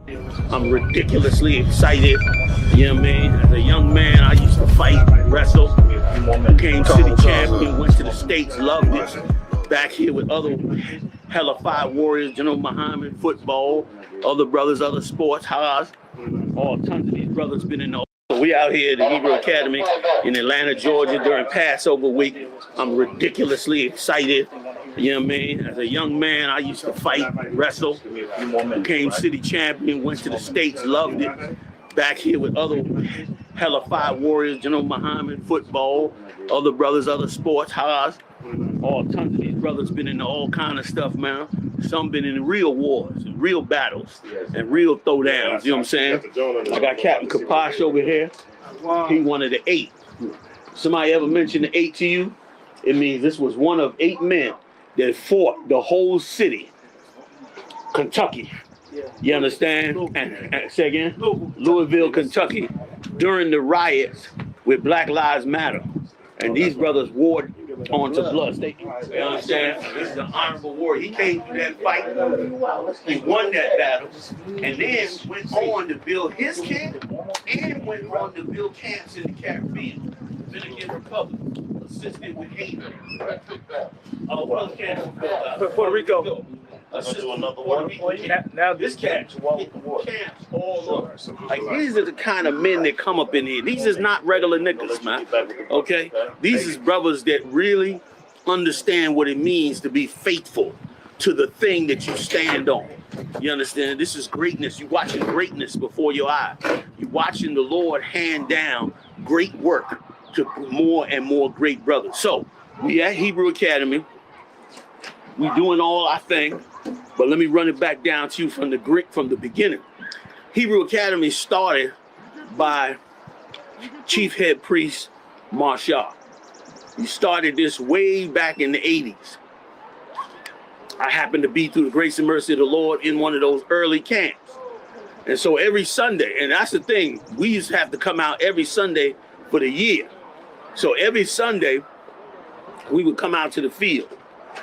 I'm ridiculously excited. You know what I mean? As a young man, I used to fight, wrestle, became city champion, went to the States, loved it. Back here with other hellified warriors, General Muhammad, football, other brothers, other sports, Haas. All tons of these brothers been in the. So we out here at the Hebrew Academy in Atlanta, Georgia during Passover week. I'm ridiculously excited. You know what I mean? As a young man, I used to fight, wrestle, became city champion, went to the States, loved it. Back here with other hellified warriors, General Muhammad, football, other brothers, other sports, Haas. All tons of these brothers been in all kind of stuff, man. Some been in real wars, and real battles, and real throwdowns. You know what I'm saying? I got Captain Kapash over here. He one of the 8. Somebody ever mentioned the 8 to you? It means this was one of 8 men that fought the whole city, Kentucky. You understand? And say again? Louisville, Kentucky, during the riots with Black Lives Matter. And these brothers warred onto blood. You understand? This is an honorable war. He came through that fight. He won that battle. And then went on to build his camp and went on to build camps in the Caribbean. Dominican Republic. Assisted with Haiti. What other camps? Puerto Rico. Now this camps all over. Like these are the kind of men that come up in here. These is not regular niggas, man. Okay? These is brothers that really understand what it means to be faithful to the thing that you stand on. You understand? This is greatness. You're watching greatness before your eyes. You're watching the Lord hand down great work to more and more great brothers. So we at Hebrew Academy. We doing all our thing, but let me run it back down to you from the beginning. Hebrew Academy started by Chief Head Priest Marshall. He started this way back in the 80s. I happened to be, through the grace and mercy of the Lord, in one of those early camps. And so every Sunday, and that's the thing, we used to have to come out every Sunday for the year. So every Sunday, we would come out to the field.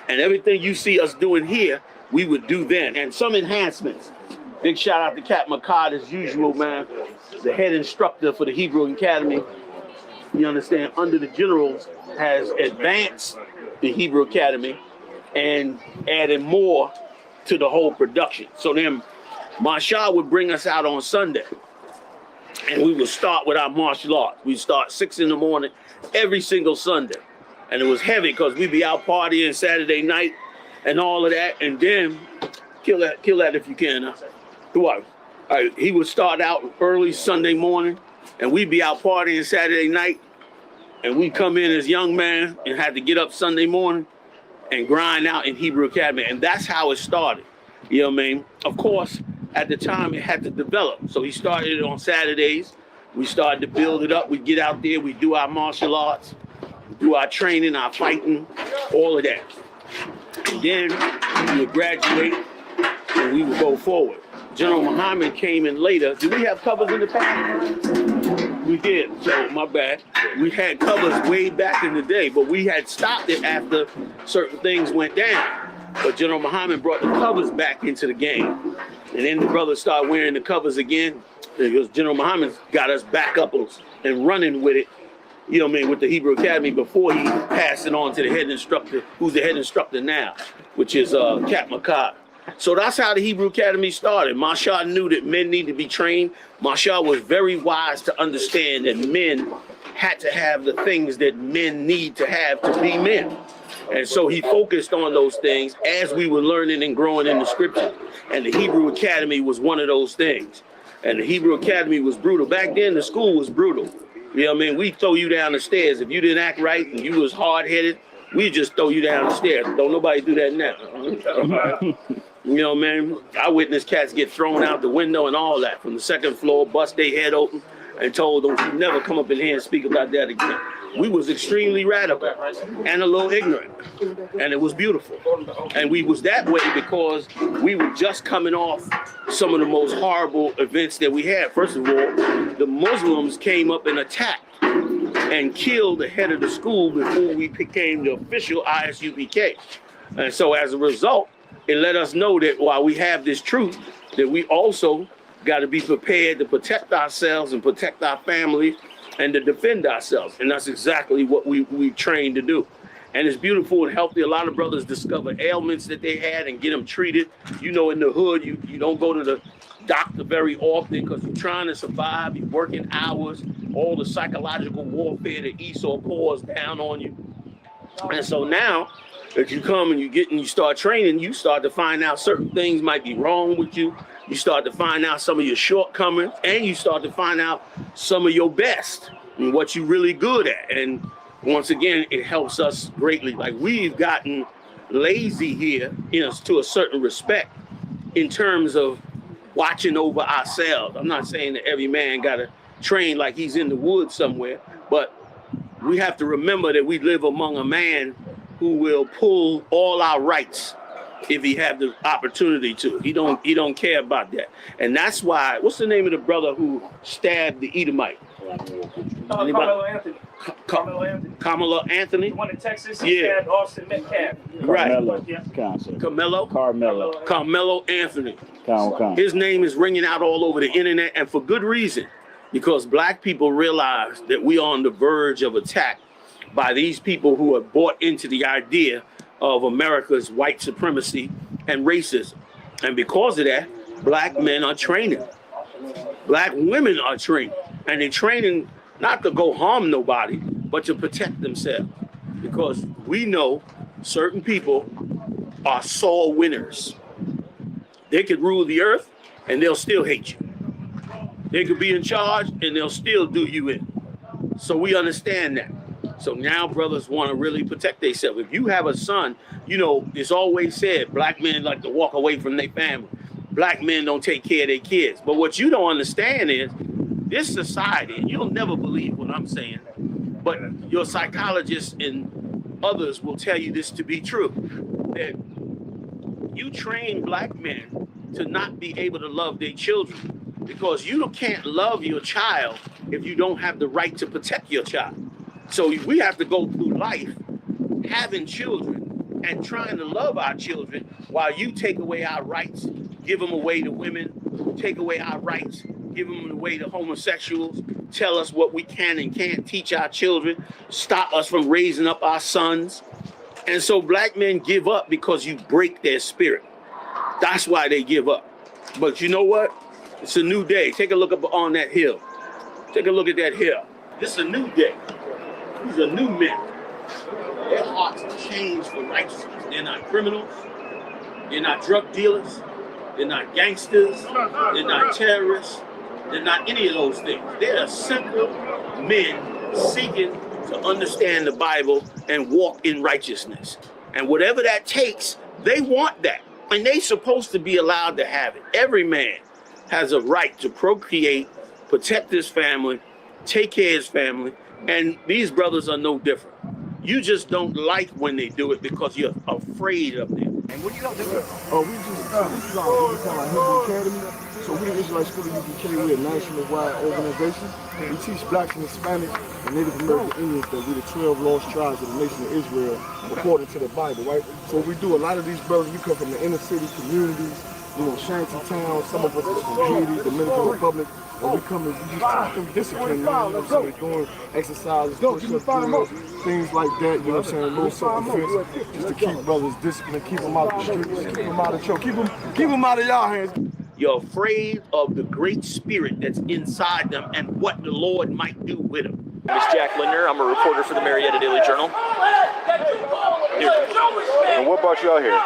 And everything you see us doing here, we would do then. And some enhancements. Big shout out to Captain McCard as usual, man. The head instructor for the Hebrew Academy. You understand, under the generals, has advanced the Hebrew Academy and added more to the whole production. So then Marshall would bring us out on Sunday. And we would start with our martial arts. We'd start 6 in the morning every single Sunday. And it was heavy because we'd be out partying Saturday night and all of that. And then, kill that if you can. What? All right, he would start out early Sunday morning and we'd be out partying Saturday night. And we'd come in as young man and had to get up Sunday morning and grind out in Hebrew Academy. And that's how it started. You know what I mean? Of course, at the time it had to develop. So he started it on Saturdays. We started to build it up. We'd get out there, we'd do our martial arts, do our training, our fighting, all of that. And then we would graduate and we would go forward. General Muhammad came in later. Did we have covers in the past? We did, so my bad. We had covers way back in the day, but we had stopped it after certain things went down. But General Muhammad brought the covers back into the game. And then the brothers started wearing the covers again because General Muhammad got us back up and running with it. You know what I mean, with the Hebrew Academy before he passed it on to the head instructor, who's the head instructor now, which is Cap McCod. So that's how the Hebrew Academy started. Marshall knew that men need to be trained. Marshall was very wise to understand that men had to have the things that men need to have to be men. And so he focused on those things as we were learning and growing in the scripture. And the Hebrew Academy was one of those things. And the Hebrew Academy was brutal. Back then, the school was brutal. You know what I mean? We'd throw you down the stairs. If you didn't act right and you was hard-headed, we'd just throw you down the stairs. Don't nobody do that now. You know, man, I witnessed cats get thrown out the window and all that from the second floor, bust their head open, and told them, never come up in here and speak about that again. We was extremely radical and a little ignorant, and it was beautiful. And we was that way because we were just coming off some of the most horrible events that we had. First of all, the Muslims came up and attacked and killed the head of the school before we became the official ISUPK. And so as a result, it let us know that while we have this truth, that we also got to be prepared to protect ourselves and protect our families and to defend ourselves. And that's exactly what we train to do. And it's beautiful and healthy. A lot of brothers discover ailments that they had and get them treated. You know, in the hood, you don't go to the doctor very often because you're trying to survive. You're working hours, all the psychological warfare that Esau pours down on you. And so now, if you come and you start training, you start to find out certain things might be wrong with you. You start to find out some of your shortcomings, and you start to find out some of your best and what you're really good at. And once again, it helps us greatly. Like, we've gotten lazy here, to a certain respect in terms of watching over ourselves. I'm not saying that every man got to train like he's in the woods somewhere, but we have to remember that we live among a man who will pull all our rights if he have the opportunity to. He don't care about that. And that's why, what's the name of the brother who stabbed the Edomite? Carmelo Anthony. Carmelo Anthony? The one in Texas, he stabbed Austin Metcalf. Right. Carmelo. Carmelo Anthony. His name is ringing out all over the internet, and for good reason, because black people realize that we are on the verge of attack by these people who have bought into the idea of America's white supremacy and racism. And because of that, black men are training. Black women are training. And they're training not to go harm nobody, but to protect themselves. Because we know certain people are sore winners. They could rule the earth and they'll still hate you. They could be in charge and they'll still do you in. So we understand that. So now brothers want to really protect themselves. If you have a son, it's always said black men like to walk away from their family. Black men don't take care of their kids. But what you don't understand is this society, and you'll never believe what I'm saying, but your psychologists and others will tell you this to be true, that you train black men to not be able to love their children because you can't love your child if you don't have the right to protect your child. So we have to go through life having children and trying to love our children while you take away our rights, give them away to women, take away our rights, give them away to homosexuals, tell us what we can and can't teach our children, stop us from raising up our sons. And so black men give up because you break their spirit. That's why they give up. But you know what? It's a new day. Take a look up on that hill. Take a look at that hill. This is a new day. These are new men. Their hearts have changed for righteousness. They're not criminals. They're not drug dealers. They're not gangsters. They're not terrorists. They're not any of those things. They're simple men seeking to understand the Bible and walk in righteousness. And whatever that takes, they want that. And they're supposed to be allowed to have it. Every man has a right to procreate, protect his family, take care of his family. And these brothers are no different. You just don't like when they do it because you're afraid of them. And what you gonna do? Oh, we just this is our Hebrew Academy. So we the Israelite School of UPK, we're a national-wide organization. We teach blacks and Hispanics and Native American Indians that we're the 12 lost tribes of the nation of Israel according to the Bible, right? So we do a lot of these brothers, we come from the inner city communities, shanty towns, some of us are from Haiti, Dominican Republic, and we come and we just teach them discipline, so we're doing exercises, push-up drills, things like that, little self-defense, just to keep brothers disciplined, keep them out the streets, keep them out of trouble, keep them out of y'all hands. You're afraid of the great spirit that's inside them and what the Lord might do with them. My name is Jack Lindner. I'm a reporter for the Marietta Daily Journal. And what brought you out here?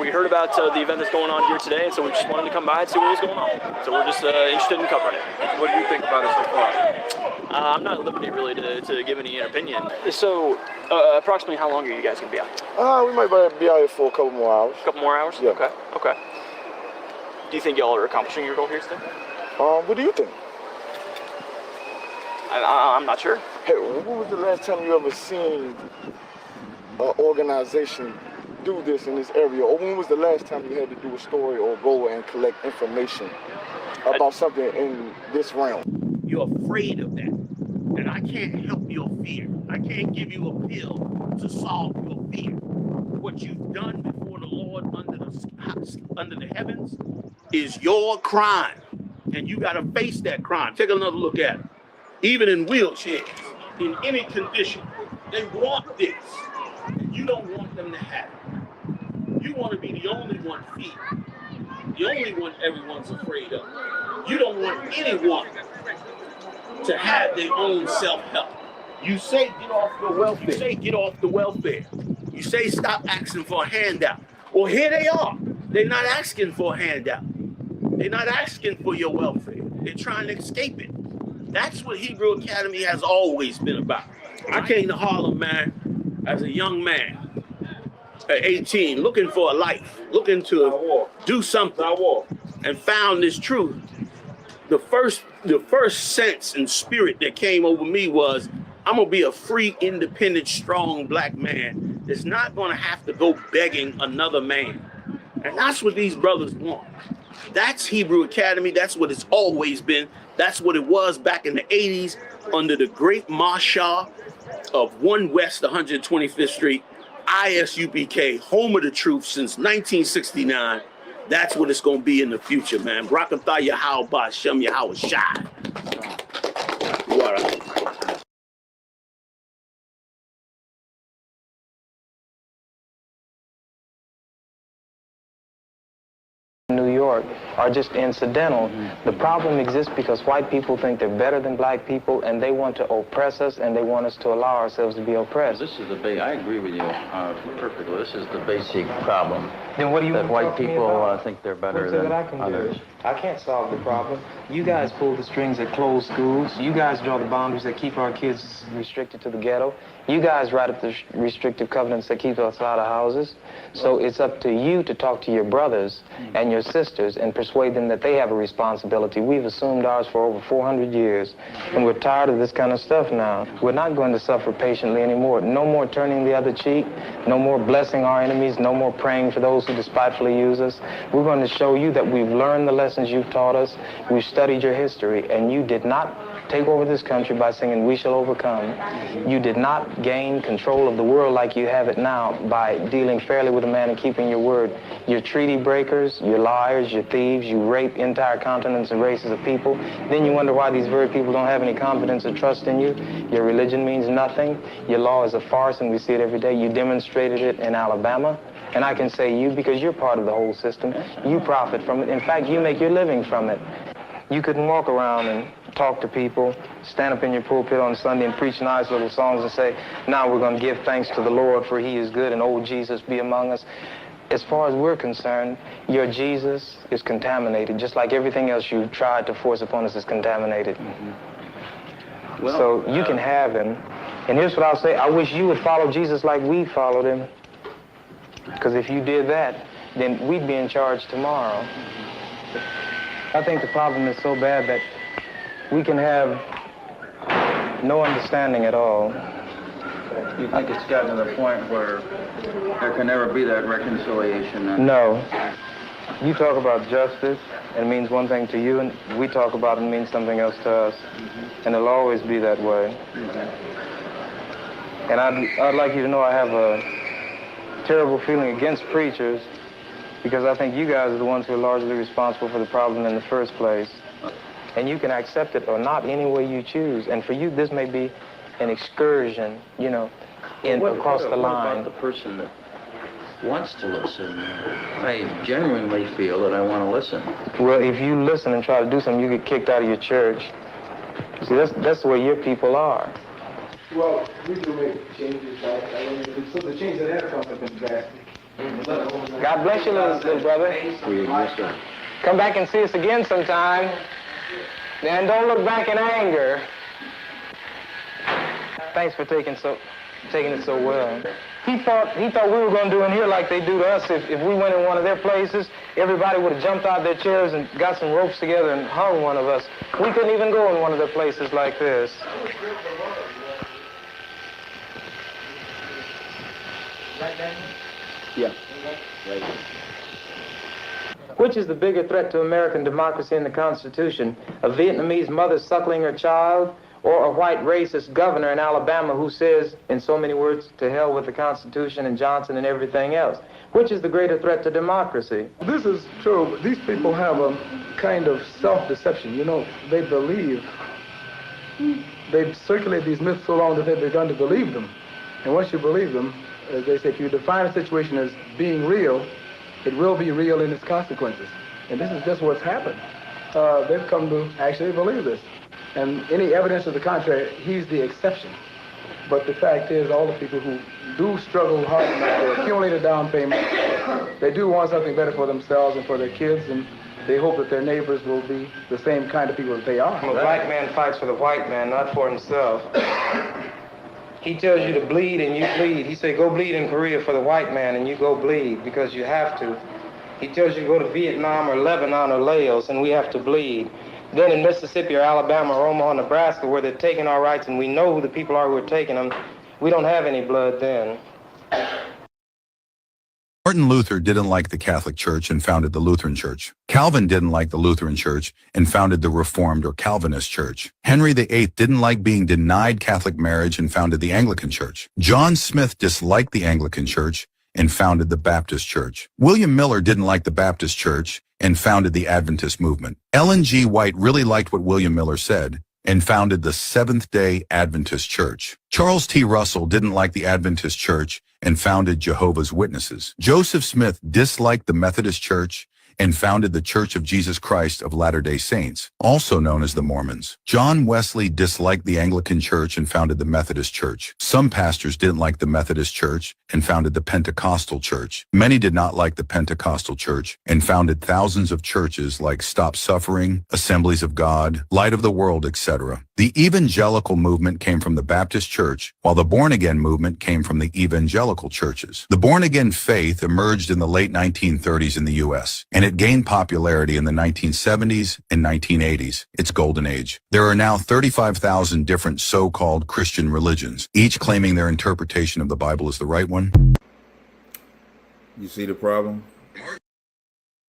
We heard about the event that's going on here today, so we just wanted to come by and see what was going on. So we're just interested in covering it. What do you think about it so far? I'm not at liberty really to give any opinion. So approximately how long are you guys going to be out? We might be out here for a couple more hours. A couple more hours? Yeah. Okay. Do you think y'all are accomplishing your goal here today? What do you think? I'm not sure. Hey, when was the last time you ever seen an organization do this in this area? Or when was the last time you had to do a story or go and collect information about something in this realm? You're afraid of that. And I can't help your fear. I can't give you a pill to solve your fear. What you've done before the Lord under the heavens is your crime. and you got to face that crime. Take another look at it. Even in wheelchairs, in any condition, they want this. You don't want them to have it. You want to be the only one feared, the only one everyone's afraid of. You don't want anyone to have their own self-help. You say get off the welfare. You say get off the welfare. You say stop asking for a handout. Well, here they are. They're not asking for a handout. They're not asking for your welfare. They're trying to escape it. That's what Hebrew Academy has always been about. I came to Harlem, man, as a young man at 18, looking for a life, looking to do something, and found this truth. The first sense and spirit that came over me was, I'm gonna be a free, independent, strong black man that's not gonna have to go begging another man. And that's what these brothers want. That's Hebrew Academy. That's what it's always been. That's what it was back in the 80s under the great Marshal of 1 West 125th Street, ISUPK, home of the truth since 1969. That's what it's going to be in the future, man. Brakatha Yahal Ba Shem Yahal Shai. New York are just incidental. The problem exists because white people think they're better than black people, and they want to oppress us, and they want us to allow ourselves to be oppressed. This is the I agree with you perfectly. This is the basic problem. Then what do you that want to white talk to me people about? think they're better What's it than that I can others. do? I can't solve the problem. You guys pull the strings that close schools. You guys draw the boundaries that keep our kids restricted to the ghetto. You guys write up the restrictive covenants that keep us out of houses. So it's up to you to talk to your brothers and your sisters and persuade them that they have a responsibility. We've assumed ours for over 400 years, and we're tired of this kind of stuff now. We're not going to suffer patiently anymore. No more turning the other cheek. No more blessing our enemies. No more praying for those who despitefully use us. We're going to show you that we've learned the lessons you've taught us. We've studied your history, and you did not take over this country by singing "We Shall Overcome." You did not gain control of the world like you have it now by dealing fairly with a man and keeping your word. You're treaty breakers, you're liars, you're thieves, you rape entire continents and races of people. Then you wonder why these very people don't have any confidence or trust in you. Your religion means nothing. Your law is a farce, and we see it every day. You demonstrated it in Alabama. And I can say you because you're part of the whole system. You profit from it. In fact, you make your living from it. You couldn't walk around and talk to people, stand up in your pulpit on Sunday and preach nice little songs and say, now we're going to give thanks to the Lord for he is good and old Jesus be among us. As far as we're concerned, your Jesus is contaminated, just like everything else you tried to force upon us is contaminated. Well, so you can have him. And here's what I'll say. I wish you would follow Jesus like we followed him. Because if you did that, then we'd be in charge tomorrow. I think the problem is so bad that we can have no understanding at all. You think it's gotten to the point where there can never be that reconciliation? Then? No. You talk about justice, and it means one thing to you, and we talk about it and it means something else to us. And it'll always be that way. And I'd like you to know I have a terrible feeling against preachers because I think you guys are the ones who are largely responsible for the problem in the first place. And you can accept it or not any way you choose. And for you, this may be an excursion, you know, across the line. What about the person that wants to listen? I genuinely feel that I want to listen. Well, if you listen and try to do something, you get kicked out of your church. See, that's the way your people are. Well, we can make changes, right? So the change that have come up in drastic. God bless you, little brother. Yes, sir. Come back and see us again sometime. And don't look back in anger. Thanks for taking it so well. He thought we were going to do in here like they do to us. If we went in one of their places, everybody would have jumped out of their chairs and got some ropes together and hung one of us. We couldn't even go in one of their places like this. Yeah. Right. Which is the bigger threat to American democracy and the Constitution? A Vietnamese mother suckling her child, or a white racist governor in Alabama who says, in so many words, to hell with the Constitution and Johnson and everything else? Which is the greater threat to democracy? This is true, but these people have a kind of self-deception. You know, they believe, they've circulated these myths so long that they've begun to believe them. And once you believe them, as they say, if you define a situation as being real, it will be real in its consequences. And this is just what's happened. They've come to actually believe this. And any evidence to the contrary, he's the exception. But the fact is, all the people who do struggle hard enough to accumulate a down payment, they do want something better for themselves and for their kids, and they hope that their neighbors will be the same kind of people that they are. A black man fights for the white man, not for himself. He tells you to bleed and you bleed. He said, go bleed in Korea for the white man, and you go bleed because you have to. He tells you to go to Vietnam or Lebanon or Laos, and we have to bleed. Then in Mississippi or Alabama or Omaha, Nebraska, where they're taking our rights and we know who the people are who are taking them, we don't have any blood then. Martin Luther didn't like the Catholic Church and founded the Lutheran Church. Calvin didn't like the Lutheran Church and founded the Reformed or Calvinist Church. Henry VIII didn't like being denied Catholic marriage and founded the Anglican Church. John Smith disliked the Anglican Church and founded the Baptist Church. William Miller didn't like the Baptist Church and founded the Adventist movement. Ellen G. White really liked what William Miller said and founded the Seventh-day Adventist Church. Charles T. Russell didn't like the Adventist Church and founded Jehovah's Witnesses. Joseph Smith disliked the Methodist Church and founded the Church of Jesus Christ of Latter-day Saints, also known as the Mormons. John Wesley disliked the Anglican Church and founded the Methodist Church. Some pastors didn't like the Methodist Church and founded the Pentecostal Church. Many did not like the Pentecostal Church and founded thousands of churches like Stop Suffering, Assemblies of God, Light of the World, etc. The evangelical movement came from the Baptist Church, while the born-again movement came from the evangelical churches. The born-again faith emerged in the late 1930s in the U.S., and it gained popularity in the 1970s and 1980s, its golden age. There are now 35,000 different so-called Christian religions, each claiming their interpretation of the Bible is the right one. You see the problem?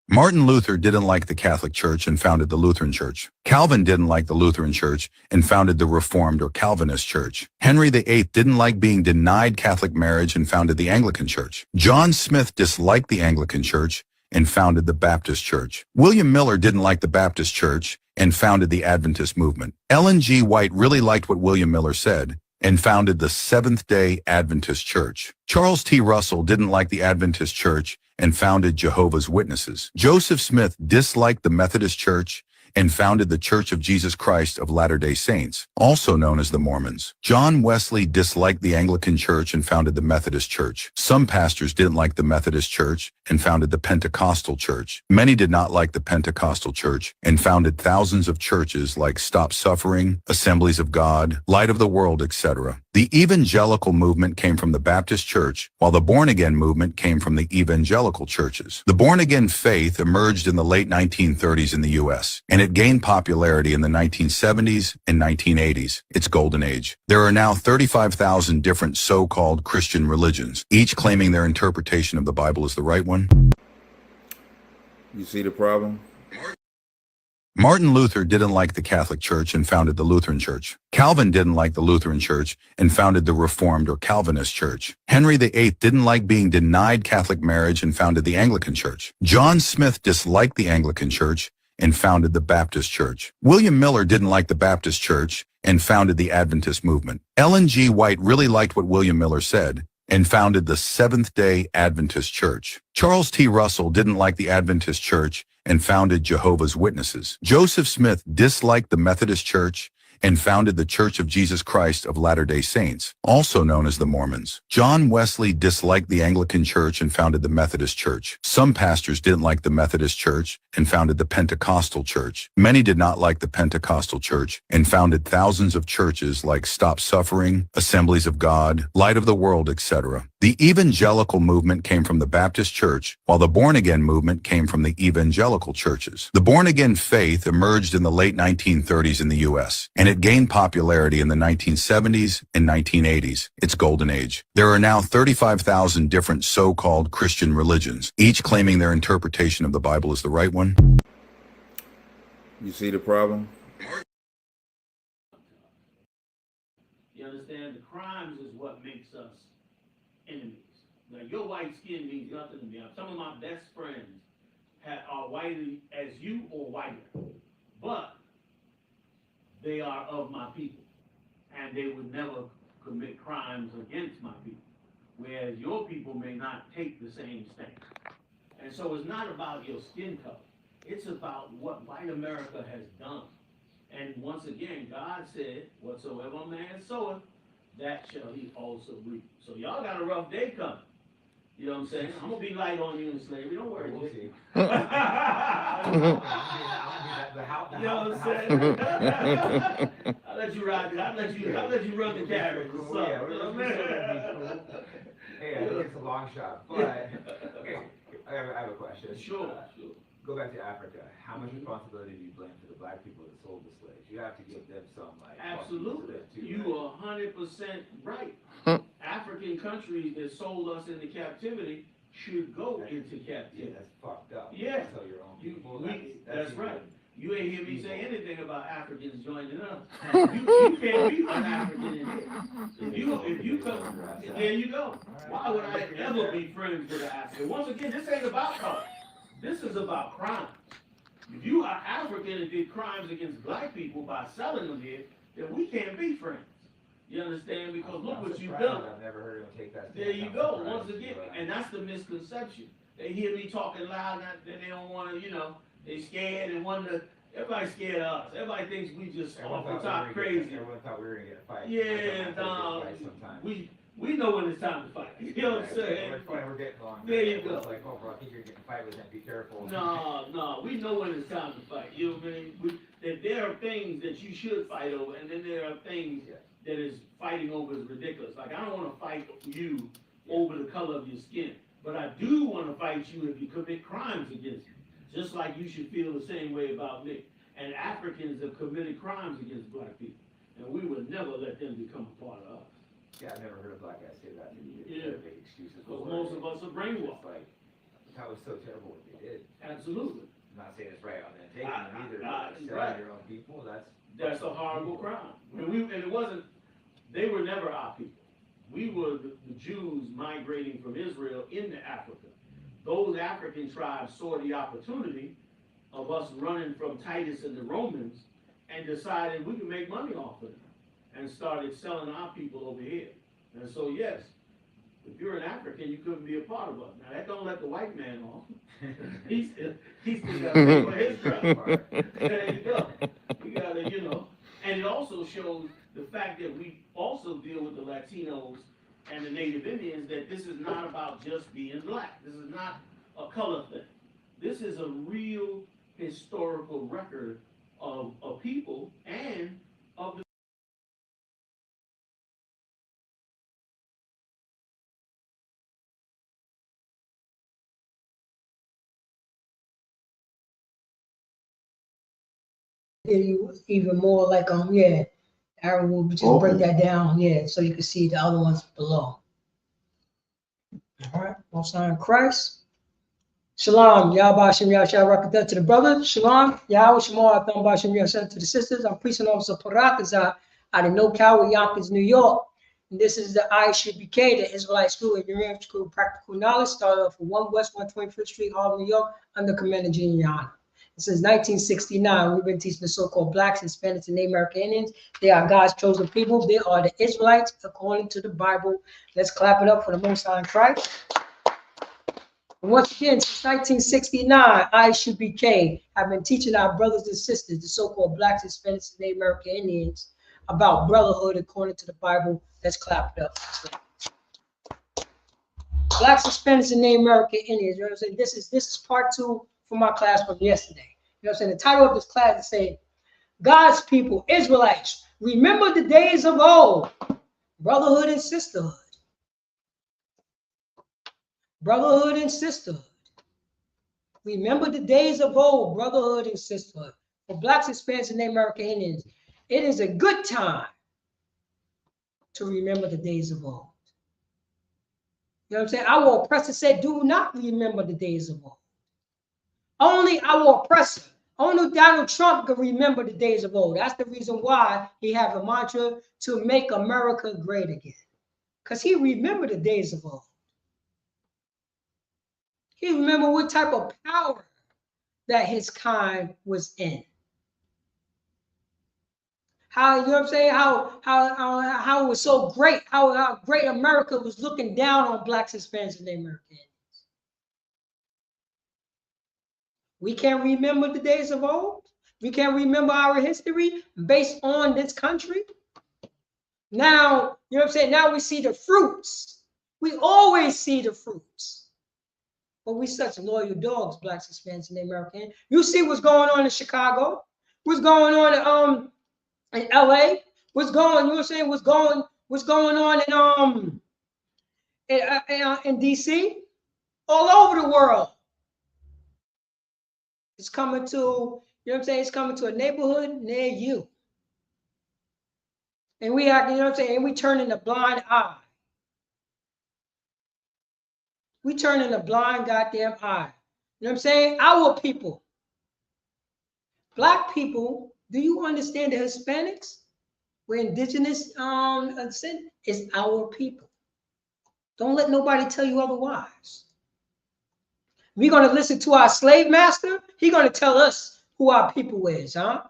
Martin Luther didn't like the Catholic Church and founded the Lutheran Church. Calvin didn't like the Lutheran Church and founded the Reformed or Calvinist Church. Henry VIII didn't like being denied Catholic marriage and founded the Anglican Church. John Smith disliked the Anglican Church and founded the Baptist Church. William Miller didn't like the Baptist Church and founded the Adventist movement. Ellen G. White really liked what William Miller said and founded the Seventh-day Adventist Church. Charles T. Russell didn't like the Adventist Church and founded Jehovah's Witnesses. Joseph Smith disliked the Methodist Church and founded the Church of Jesus Christ of Latter-day Saints, also known as the Mormons. John Wesley disliked the Anglican Church and founded the Methodist Church. Some pastors didn't like the Methodist Church and founded the Pentecostal Church. Many did not like the Pentecostal Church and founded thousands of churches like Stop Suffering, Assemblies of God, Light of the World, etc. The evangelical movement came from the Baptist Church, while the born-again movement came from the evangelical churches. The born-again faith emerged in the late 1930s in the U.S., and it gained popularity in the 1970s and 1980s, its golden age. There are now 35,000 different so-called Christian religions, each claiming their interpretation of the Bible is the right one. You see the problem? Martin Luther didn't like the Catholic Church and founded the Lutheran Church. Calvin didn't like the Lutheran Church and founded the Reformed or Calvinist Church. Henry VIII didn't like being denied Catholic marriage and founded the Anglican Church. John Smith disliked the Anglican Church and founded the Baptist Church. William Miller didn't like the Baptist Church and founded the Adventist movement. Ellen G. White really liked what William Miller said and founded the Seventh-day Adventist Church. Charles T. Russell didn't like the Adventist Church and founded Jehovah's Witnesses. Joseph Smith disliked the Methodist Church and founded the Church of Jesus Christ of Latter-day Saints, also known as the Mormons. John Wesley disliked the Anglican Church and founded the Methodist Church. Some pastors didn't like the Methodist Church and founded the Pentecostal Church. Many did not like the Pentecostal Church and founded thousands of churches like Stop Suffering, Assemblies of God, Light of the World, etc. The evangelical movement came from the Baptist Church, while the born-again movement came from the evangelical churches. The born-again faith emerged in the late 1930s in the U.S., and it gained popularity in the 1970s and 1980s, its golden age. There are now 35,000 different so-called Christian religions, each claiming their interpretation of the Bible is the right one. You see the problem? You understand? The crimes is what makes us enemies. Now, your white skin means nothing to me. Some of my best friends are white as you or whiter, but they are of my people, and they would never commit crimes against my people, whereas your people may not take the same stand. And so it's not about your skin color. It's about what white America has done. And once again, God said, whatsoever a man soweth, that shall he also reap. So y'all got a rough day coming. You know what I'm saying? I'm going to be light on you in slavery. Don't worry. We'll see. You know what I'm saying? I'll let you ride it. I'll let you run the carriage. Hey, I think it's a long shot, but okay, I have a question. Sure. Go back to Africa. How much responsibility do you blame for the black people that sold the slaves? You have to give them some, like, absolutely. You are 100% right. African countries that sold us into captivity should go into captivity. Yeah, that's fucked up. Yeah. Tell your own people. That's right. You ain't hear me say anything about Africans joining us. You can't be an African in here. If you come, there you go. Why would I ever be friends with an African? Once again, this ain't about color. This is about crimes. If you are African and did crimes against black people by selling them here, then we can't be friends. You understand? Because look what you've done. I've never heard him take that. There you go. Once again, and that's the misconception. They hear me talking loud, and they don't want to, they scared and wonder. Everybody's scared of us. Everybody thinks we just off the top crazy. Everyone thought we were gonna get a fight. Yeah, we know when it's time to fight. You know what I'm saying? We're getting along. There you go. It's like, oh, bro, I think you're getting a fight with them. Be careful. No, we know when it's time to fight. You know what I mean? That there are things that you should fight over, and then there are things that is fighting over is ridiculous. Like, I don't want to fight you over the color of your skin, but I do want to fight you if you commit crimes against me. Just like you should feel the same way about me. And Africans have committed crimes against black people, and we would never let them become a part of us. Yeah, I've never heard a black guy say that. Yeah. Make excuses. Because most of us are brainwashed. Like, that was so terrible what they did. Absolutely. I'm not saying it's right on them taking them either. Selling Right. your own people, That's a horrible crime. And it wasn't. They were never our people. We were the Jews migrating from Israel into Africa. Those African tribes saw the opportunity of us running from Titus and the Romans and decided we could make money off of them and started selling our people over here. And so, yes, if you're an African, you couldn't be a part of us. Now, that don't let the white man off. He's still got to pay for his crime. There you go. We got to, and it also shows the fact that we also deal with the Latinos and the Native Indians, that this is not about just being black. This is not a color thing. This is a real historical record of a people and of the even more like Aaron will just break that down, so you can see the other ones below. All right, most high in Christ. Shalom, Yahweh Shem Yahshua Rakatah to the brothers. Shalom, Yahweh Shemar Atham Bashem Yahshua to the sisters. I'm preaching officer Parakazah out of NoCal, Yonkers, New York. And this is the ISUPK, the Israelite School of Uranium School of Practical Knowledge, started off from 1 West 125th Street, Harlem, New York, under Commander Giuliani. Since 1969, we've been teaching the so-called blacks, Hispanics, and Native American Indians. They are God's chosen people. They are the Israelites, according to the Bible. Let's clap it up for the Most High in Christ. And once again, since 1969, ISUPK have been teaching our brothers and sisters, the so-called blacks, Hispanics, and Native American Indians, about brotherhood according to the Bible. Let's clap it up. Blacks, Hispanics, and Native American Indians. You know what I'm saying? This is part 2 from my class from yesterday. You know what I'm saying? The title of this class is saying, God's people, Israelites, remember the days of old, brotherhood and sisterhood. Brotherhood and sisterhood. Remember the days of old, brotherhood and sisterhood. For blacks, Hispanics, and Native American Indians, it is a good time to remember the days of old. You know what I'm saying? Our oppressor said, do not remember the days of old. Only our oppressor, only Donald Trump can remember the days of old. That's the reason why he have a mantra to make America great again. Because he remembered the days of old. He remembered what type of power that his kind was in. How, you know what I'm saying? How it was so great, how great America was looking down on blacks, Hispanics, and Native Americans. We can't remember the days of old. We can't remember our history based on this country. Now, you know what I'm saying? Now we see the fruits. We always see the fruits. But we such loyal dogs, blacks, Hispanics, and Native Americans. You see what's going on in Chicago, what's going on in LA, what's going, you know what I'm saying? What's going on in DC, all over the world. It's coming to, you know what I'm saying? It's coming to a neighborhood near you. And we are, you know what I'm saying? And we turning a blind eye. We turning a blind goddamn eye. You know what I'm saying? Our people, black people, do you understand the Hispanics? We're indigenous descent is our people. Don't let nobody tell you otherwise. We're going to listen to our slave master. He's going to tell us who our people is, huh?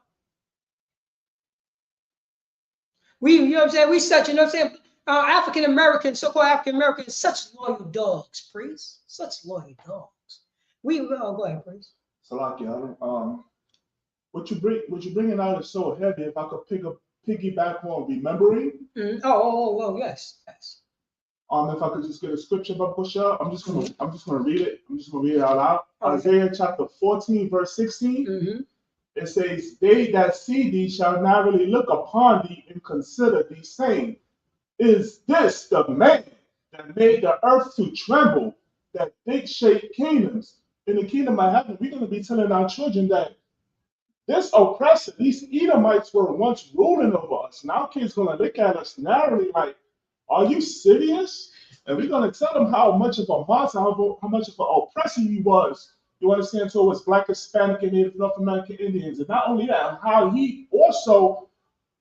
You know what I'm saying? We such, you know what I'm saying? African Americans, so-called African Americans, such loyal dogs, priest. Such loyal dogs. Go ahead, priest. Salakia, what you bringing out is so heavy. If I could piggyback on remembering. Oh, yes. If I could just get a scripture about Busha, I'm just gonna read it. I'm just gonna read it out loud. Okay. Isaiah chapter 14, verse 16. It says, "They that see thee shall narrowly look upon thee and consider thee, saying, Is this the man that made the earth to tremble, that big shaped kingdoms? In the kingdom of heaven, we're gonna be telling our children that this oppressor, these Edomites were once ruling over us. Now kids gonna look at us narrowly like, are you serious? And we're gonna tell them how much of a monster, how much of an oppressor he was. You understand? Towards Black, Hispanic, and Native North American Indians. And not only that, how he also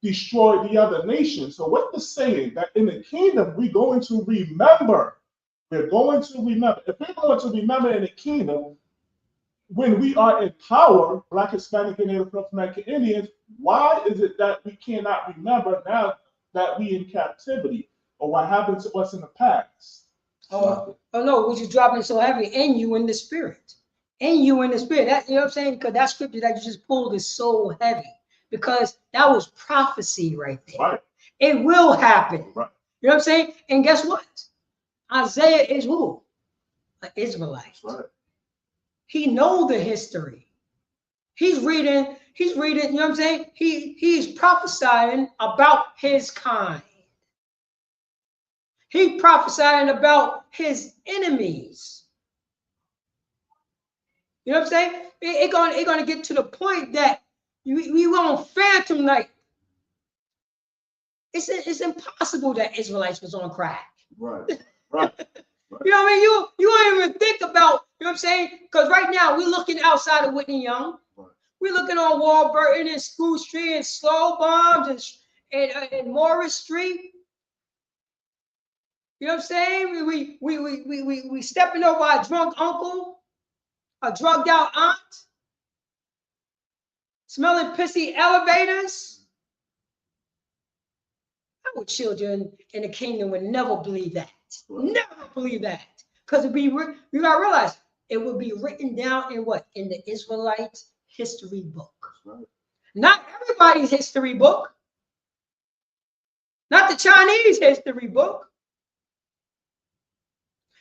destroyed the other nations. So what this saying that in the kingdom we're going to remember. We're going to remember. If we're going to remember in the kingdom, when we are in power, Black, Hispanic, and Native North American Indians, why is it that we cannot remember now that we in captivity, or what happened to us in the past? Oh no, which is dropping so heavy in you in the spirit. In you in the spirit. That, you know what I'm saying? Because that scripture that you just pulled is so heavy. Because that was prophecy right there. Right. It will happen. Right. You know what I'm saying? And guess what? Isaiah is who? An Israelite. Right. He knows the history. He's reading, you know what I'm saying? He's prophesying about his kind. He prophesying about his enemies. You know what I'm saying? It's gonna get to the point that we won't phantom like it's impossible that Israelites was on crack. Right. You know what I mean? You don't even think about, you know what I'm saying? Because right now we're looking outside of Whitney Young. Right. We're looking on Warburton and School Street and Slow Bombs and Morris Street. You know what I'm saying? We stepping over our drunk uncle, a drugged out aunt, smelling pissy elevators. Our children in the kingdom would never believe that. Never believe that. Because you gotta realize it would be written down in what? In the Israelite history book. Right. Not everybody's history book. Not the Chinese history book.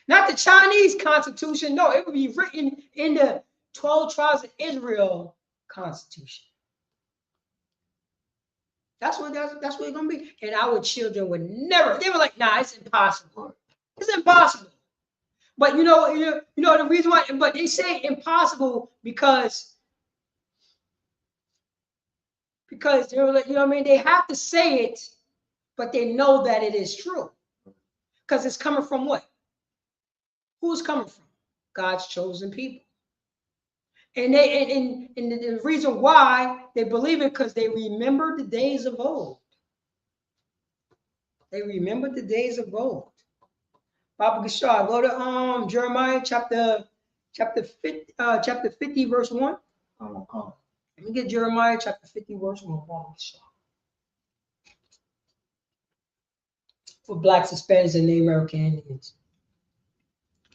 Not the Chinese constitution. No, it would be written in the 12 tribes of Israel constitution. That's what it's gonna be. And our children would never, they were like, nah, it's impossible. It's impossible. But you know the reason why, but they say impossible because they're like, you know what I mean? They have to say it, but they know that it is true. Because it's coming from what? Who's coming from? God's chosen people. And the reason why they believe it, because they remember the days of old. They remember the days of old. Baba Gashar, go to Jeremiah chapter chapter 50, verse 1. Let me get Jeremiah chapter 50, verse 1. For blacks, Hispanics, and Native American Indians.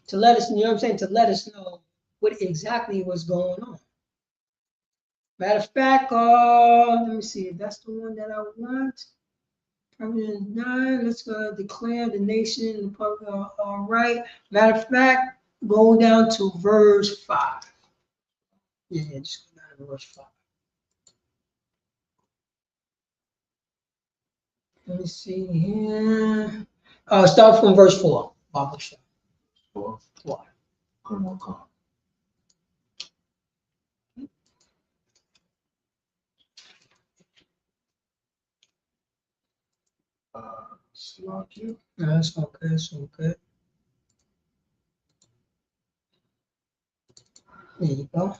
To let us, you know what I'm saying? To let us know what exactly was going on. Matter of fact, let me see if that's the one that I want. Providence 9, let's declare the nation and the public all right. Matter of fact, go down to verse 5. Yeah, just go down to verse 5. Let me see here. Start from verse 4. Bible show. 4. Come on. That's okay. That's okay. There you go.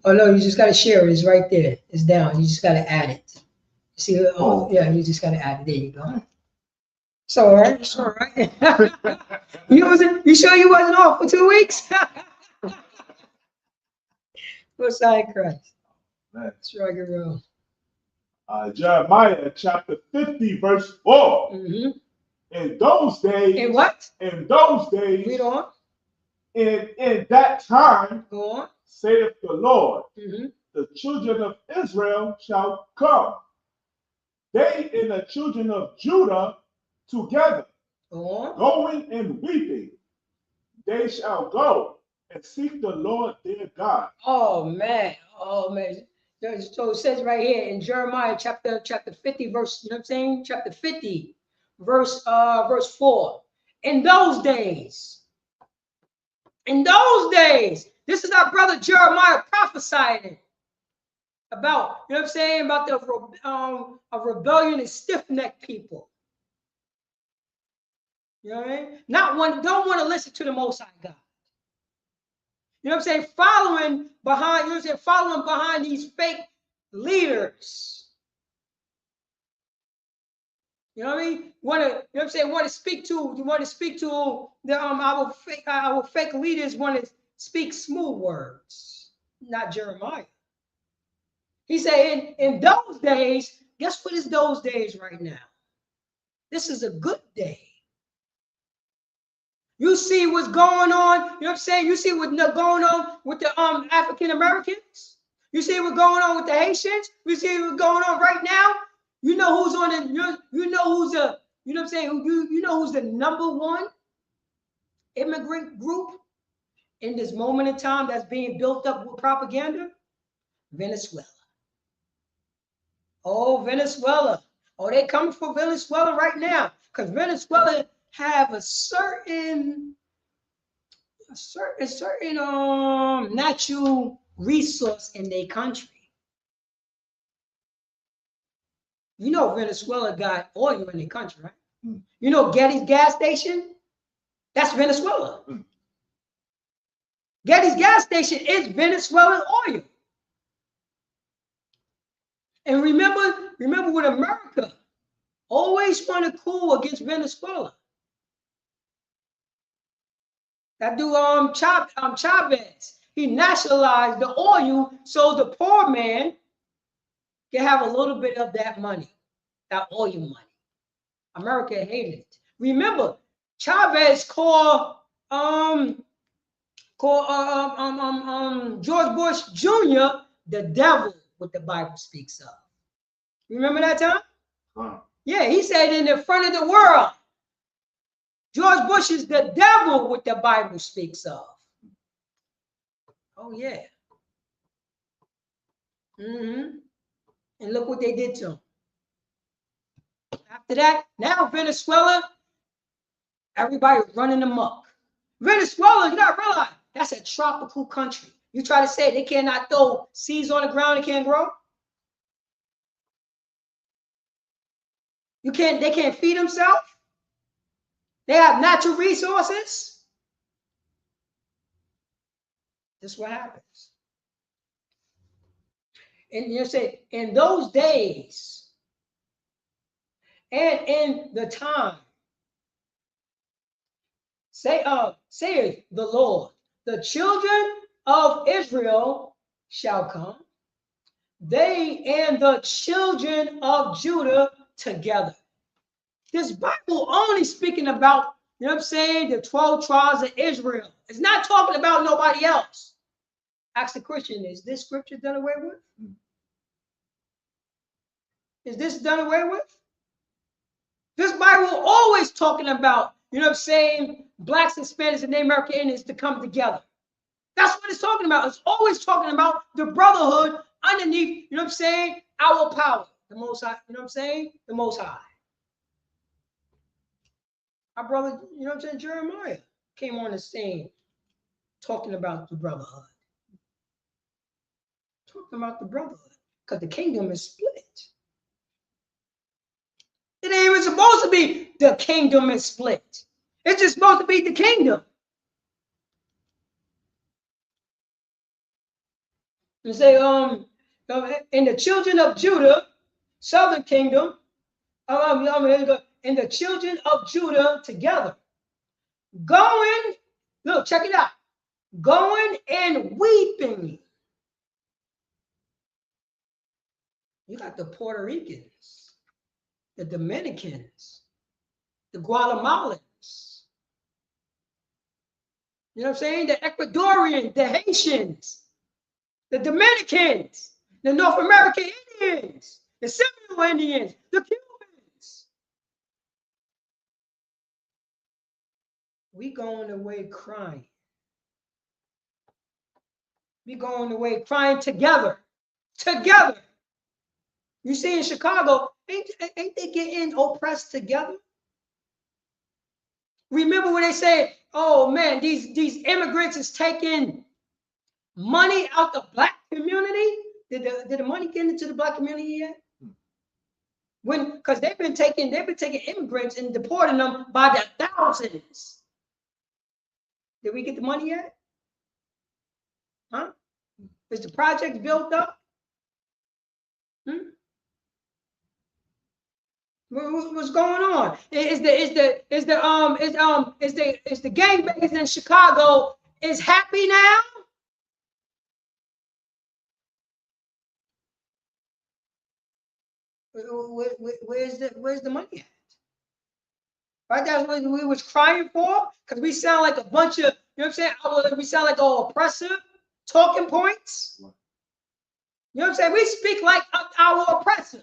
Oh no, you just gotta share it. It's right there. It's down. You just gotta add it. See? Yeah, you just gotta add it. There you go. It's all right. It's all right. You sure you wasn't off for 2 weeks? What's side Christ? Let's rock and roll. Jeremiah chapter 50, verse 4. Mm-hmm. In those days. In what? In those days. Read on. In that time. Go on. Saith the Lord. Mm-hmm. The children of Israel shall come. They and the children of Judah together. Go on. Going and weeping. They shall go and seek the Lord their God. Oh man. So it says right here in Jeremiah chapter 50, verse, you know what I'm saying? Chapter 50, verse 4. In those days, this is our brother Jeremiah prophesying about, you know what I'm saying, about the a rebellion and stiff-necked people. You know what I mean? Don't want to listen to the Most High God. You know what I'm saying? Following behind these fake leaders. You know what I mean? Want to speak to the our fake leaders want to speak smooth words, not Jeremiah. He said in those days, guess what is those days right now? This is a good day. You see what's going on, you know what I'm saying? You see what's going on with the African Americans? You see what's going on with the Haitians? You see what's going on right now? You know who's on the, you know who's the, you know what I'm saying? You know who's the #1 immigrant group in this moment in time that's being built up with propaganda? Venezuela. Oh, Venezuela. Oh, they coming for Venezuela right now because Venezuela have a certain natural resource in their country. You know Venezuela got oil in their country, right? Mm. You know Getty's gas station? That's Venezuela. Mm. Getty's gas station is Venezuelan oil. And remember when America always wanted to coup against Venezuela. That dude Chavez, he nationalized the oil so the poor man can have a little bit of that money, that oil money. America hated it. Remember, Chavez called George Bush Jr. the devil, what the Bible speaks of. Remember that time? Wow. Yeah, he said in the front of the world, George Bush is the devil, what the Bible speaks of. Oh, yeah. Mm-hmm. And look what they did to him. After that, now Venezuela, everybody running amok. Venezuela, you gotta realize, that's a tropical country. You try to say they cannot throw seeds on the ground and can't grow? They can't feed themselves? They have natural resources? This is what happens. And you say, in those days, and in the time, saith the Lord, the children of Israel shall come, they and the children of Judah together. This Bible only speaking about, you know what I'm saying, the 12 tribes of Israel. It's not talking about nobody else. Ask the Christian, is this scripture done away with? Is this done away with? This Bible always talking about, you know what I'm saying, blacks, Hispanics, and Native American Indians to come together. That's what it's talking about. It's always talking about the brotherhood underneath, you know what I'm saying, our power. The Most High, you know what I'm saying? The Most High. Our brother, you know what I'm saying, Jeremiah came on the scene talking about the brotherhood. Talking about the brotherhood. Because the kingdom is split. It ain't even supposed to be the kingdom is split. It's just supposed to be the kingdom. You say, in the children of Judah, southern kingdom, and the children of Judah together, going, look, check it out, going and weeping. You got the Puerto Ricans, the Dominicans, the Guatemalans, you know what I'm saying? The Ecuadorians, the Haitians, the Dominicans, the North American Indians, the Seminole Indians, the Cubans. We going away crying. We going away crying together. Together. You see in Chicago, ain't they getting oppressed together? Remember when they said, oh man, these immigrants is taking money out the black community? Did the money get into the black community yet? Because they've been taking immigrants and deporting them by the thousands. Did we get the money yet? Huh? Is the project built up? What's going on? Is the gangbangers in Chicago is happy now? Where's the money at? Right, that's what we was crying for, because we sound like a bunch of, you know what I'm saying? We sound like all oppressive talking points. You know what I'm saying? We speak like our oppressor.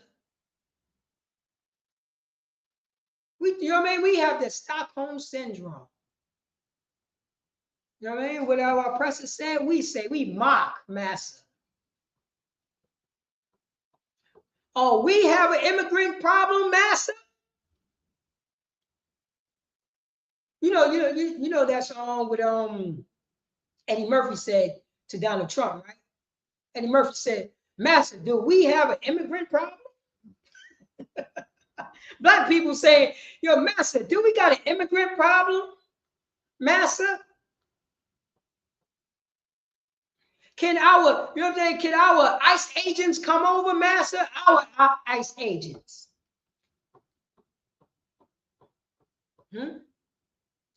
You know what I mean? We have the Stockholm syndrome. You know what I mean? What our oppressor said, we say, we mock massa. Oh, we have an immigrant problem, massa? You know that song with Eddie Murphy said to Donald Trump, right? Eddie Murphy said, "Massa, do we have an immigrant problem?" Black people say, "Yo, Massa, do we got an immigrant problem, Massa? Can our, you know what I'm saying? Can our ICE agents come over, Massa? Our ICE agents."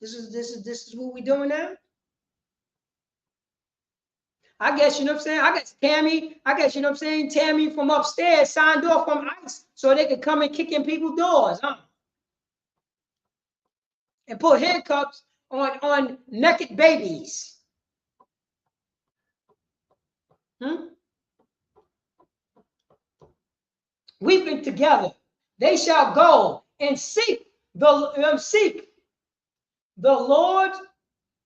This is what we doing now. I guess, you know what I'm saying? I guess, you know what I'm saying? Tammy from upstairs signed off from ICE so they could come and kick in people's doors, huh? And put handcuffs on naked babies. Weeping together, they shall go and seek the Lord, you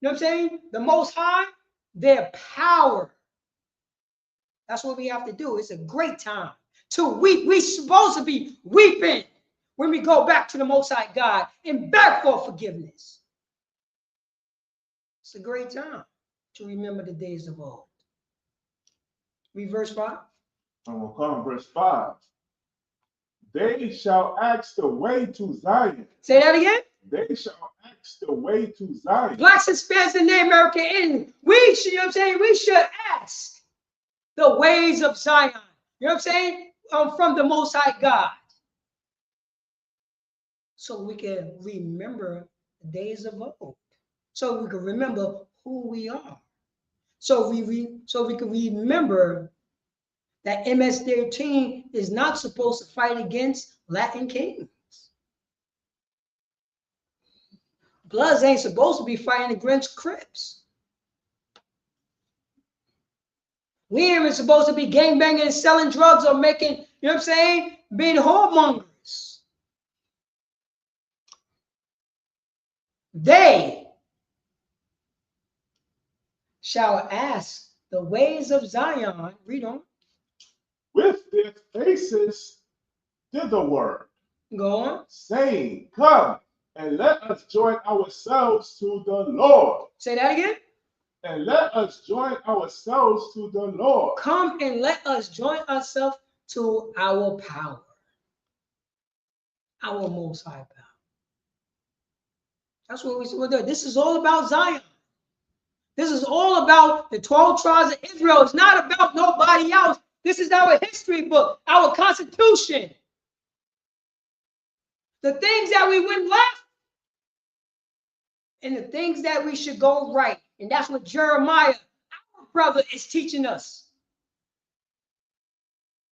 know what I'm saying? The Most High, their power. That's what we have to do. It's a great time to weep. We're supposed to be weeping when we go back to the Most High God and beg for forgiveness. It's a great time to remember the days of old. Read verse 5. I'm going to come verse 5. They shall ask the way to Zion. Say that again. They shall ask the way to Zion. Blacks, Hispanics, and Native American Indians. We should, you know what I'm saying? We should ask the ways of Zion. You know what I'm saying? From the Most High God. so we can remember the days of old, so we can remember who we are, so we can remember that MS-13 is not supposed to fight against Latin kings. Bloods ain't supposed to be fighting against Crips. We ain't even supposed to be gangbanging and selling drugs or making, you know what I'm saying, being whoremongers. They shall ask the ways of Zion, read on, with their faces thitherward, go on, saying, come and let us join ourselves to the Lord. Say that again. And let us join ourselves to the Lord. Come and let us join ourselves to our power, our Most High power. That's what we're doing. This is all about Zion. This is all about the 12 tribes of Israel. It's not about nobody else. This is our history book, our constitution. The things that we went left and the things that we should go right. And that's what Jeremiah, our brother, is teaching us.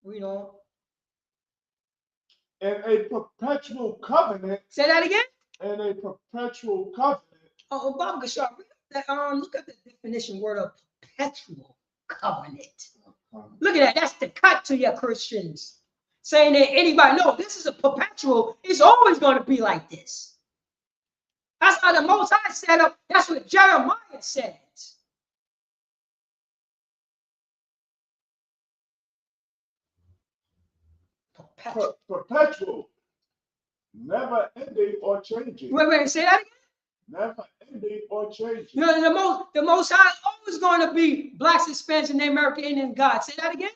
Read on. And a perpetual covenant. Say that again. And a perpetual covenant. Oh, Bob Gashar, look at the definition word of perpetual covenant. Look at that. That's the cut to your Christians. Saying that anybody, no, this is a perpetual. It's always going to be like this. That's how the Most High set up. That's what Jeremiah says. Perpetual. Never ending or changing. Wait, say that again. Never ending or changing. You know, the Most High always going to be blacks, Hispanics, and Native American Indian God. Say that again.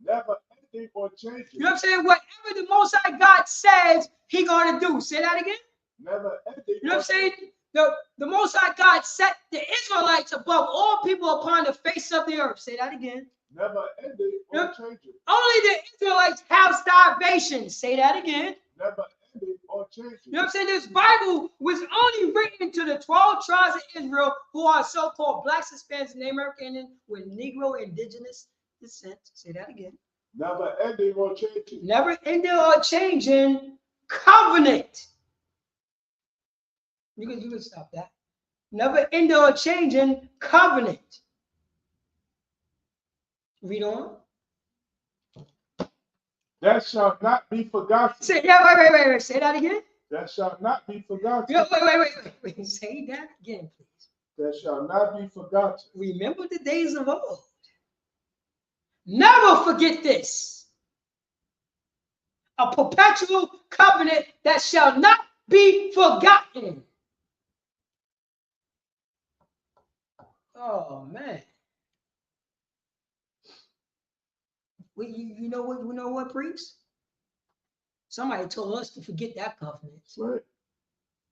Never ending or changing. You know what I'm saying? Whatever the Most High God says, He going to do. Say that again. Never ending. You know what I'm saying? The Most High God set the Israelites above all people upon the face of the earth. Say that again. Never ending or changing. Only the Israelites have starvation. Say that again. Never ending or changing. You know what I'm saying? This Bible was only written to the 12 tribes of Israel who are so-called blacks, Hispanics, and Native American with Negro indigenous descent. Say that again. Never ending or changing. Never ending or changing covenant. You can stop that. Never ending or changing covenant. Read on. That shall not be forgotten. Say, yeah, wait. Say that again. That shall not be forgotten. Yeah, wait. Say that again, please. That shall not be forgotten. Remember the days of old. Never forget this. A perpetual covenant that shall not be forgotten. Oh man. You know what, priest? Somebody told us to forget that covenant. Right.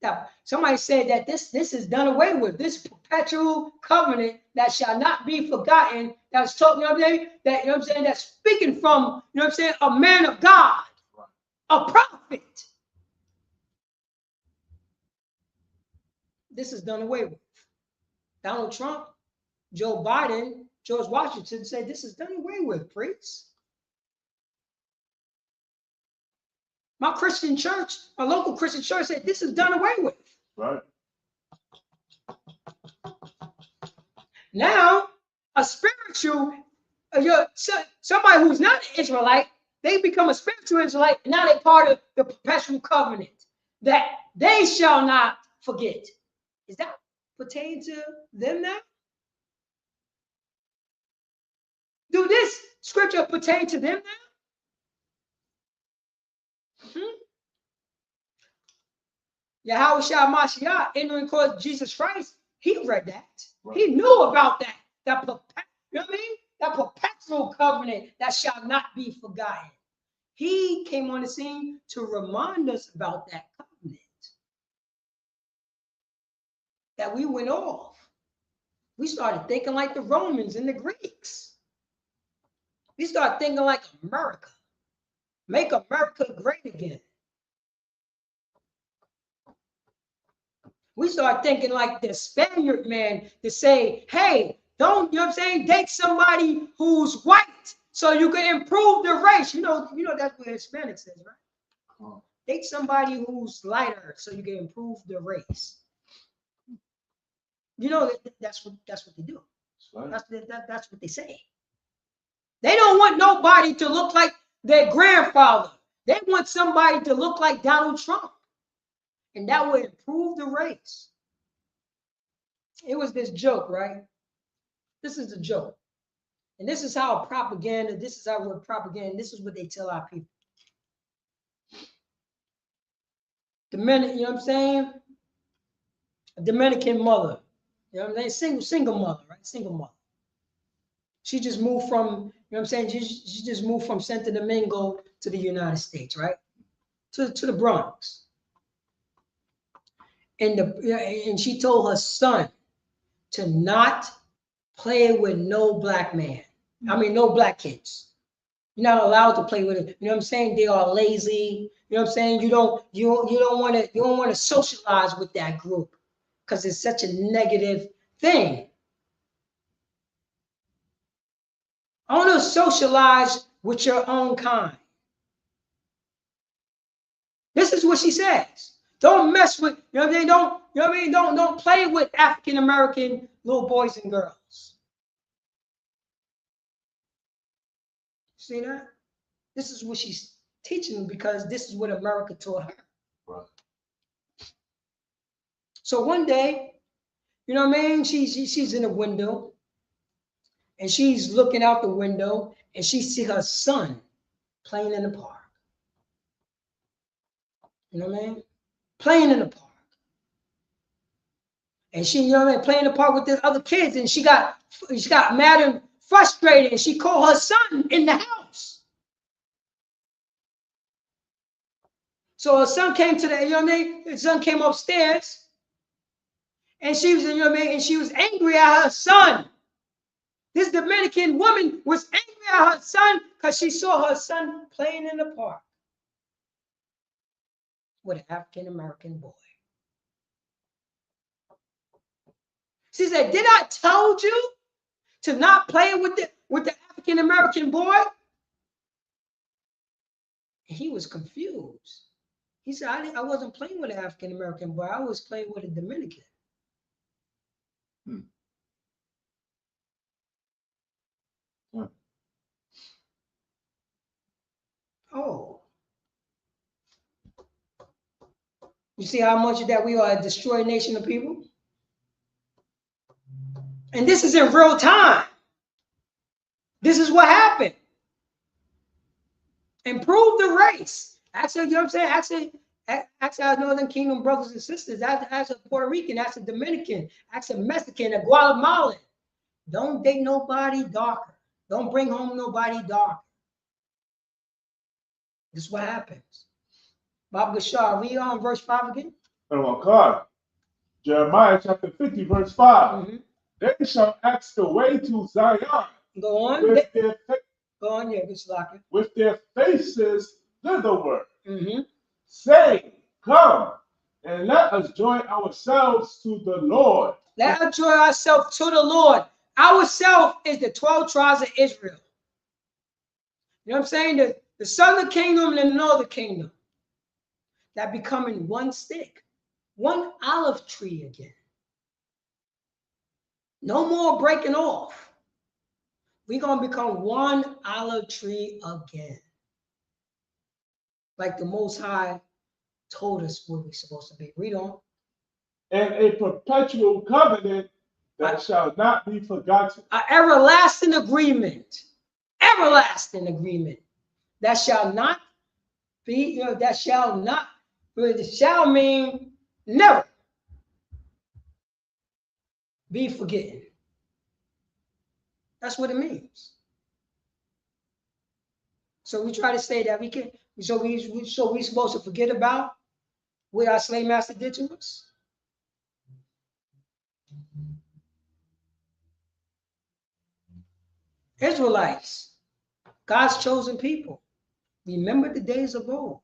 Now, somebody said that this is done away with. This perpetual covenant that shall not be forgotten. That's talking, you know what I'm saying? That, you know what I'm saying? That's speaking from, you know what I'm saying, a man of God, a prophet. This is done away with. Donald Trump, Joe Biden, George Washington said this is done away with, priests. My Christian church, my local Christian church said this is done away with. Right. Now, a spiritual, somebody who's not an Israelite, they become a spiritual Israelite, and now they're part of the perpetual covenant that they shall not forget. Is that pertain to them now? Do this scripture pertain to them now? Yahweh Shah Mashiach, entering called Jesus Christ, he read that. Right. He knew about that. You know what I mean? That perpetual covenant that shall not be forgotten. He came on the scene to remind us about that covenant. That we went off. We started thinking like the Romans and the Greeks. We started thinking like America. Make America great again. We start thinking like the Spaniard man to say, hey, don't, you know what I'm saying, date somebody who's white so you can improve the race. You know that's what Hispanic says, right? Date somebody who's lighter so you can improve the race. You know that's what they do. That's what they say. They don't want nobody to look like their grandfather. They want somebody to look like Donald Trump. And that would improve the race. It was this joke, right? This is a joke. And this is how propaganda, this is what they tell our people. The minute, you know what I'm saying? A Dominican mother, you know what I'm saying? Single mother, right? Single mother. She just moved from, you know what I'm saying? She just moved from Santo Domingo to the United States, right? To the Bronx. And she told her son to not play with no black man. I mean, no black kids. You're not allowed to play with it. You know what I'm saying? They are lazy. You know what I'm saying? You don't want to socialize with that group because it's such a negative thing. I want to socialize with your own kind. This is what she says. Don't mess with, you know what I mean? Don't, you know what I mean? Don't play with African American little boys and girls. See that? This is what she's teaching them because this is what America taught her. Right. So one day, you know what I mean? She's in a window and she's looking out the window and she see her son playing in the park. You know what I mean? Playing in the park. And she, you know what I mean, playing in the park with the other kids, and she got mad and frustrated, and she called her son in the house. So her son came to the, you know what I mean? His son came upstairs, and she was, you know what I mean, and she was angry at her son. This Dominican woman was angry at her son because she saw her son playing in the park with an African American boy. She said, "Did I tell you to not play with the African American boy?" And he was confused. He said, I wasn't playing with an African American boy. I was playing with a Dominican. Oh. You see how much of that we are a destroyed nation of people? And this is in real time. This is what happened. Improve the race. Actually, you know what I'm saying? Actually, our Northern Kingdom brothers and sisters, as a Puerto Rican, as a Dominican, as a Mexican, a Guatemalan, don't date nobody darker. Don't bring home nobody darker. This is what happens. Bob Gashar, read on verse 5 again. Jeremiah chapter 50, verse 5. They shall ask the way to Zion. Go on. Go on, yeah, Mr. Locker. With their faces thitherward, saying, "Come, and let us join ourselves to the Lord." Let us join ourselves to the Lord. Ourselves is the 12 tribes of Israel. You know what I'm saying? The southern kingdom and the northern kingdom. That becoming one stick, one olive tree again. No more breaking off. We're going to become one olive tree again. Like the Most High told us what we're supposed to be. Read on. And a perpetual covenant that shall not be forgotten. An everlasting agreement. Everlasting agreement. That shall not be, you know, that shall not, it shall mean never be forgotten. That's what it means. So we try to say that we can, so we supposed to forget about what our slave master did to us. Israelites, God's chosen people. Remember the days of old.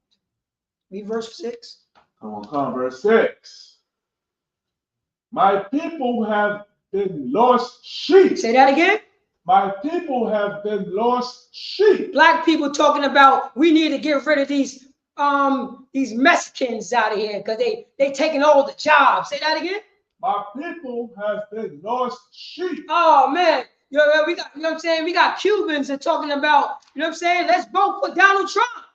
Read verse 6. Come on, verse 6. My people have been lost sheep. Say that again. My people have been lost sheep. Black people talking about we need to get rid of these Mexicans out of here because they taking all the jobs. Say that again. My people have been lost sheep. Oh man, we got, you know what I'm saying? We got Cubans that talking about, you know what I'm saying? Let's vote for Donald Trump.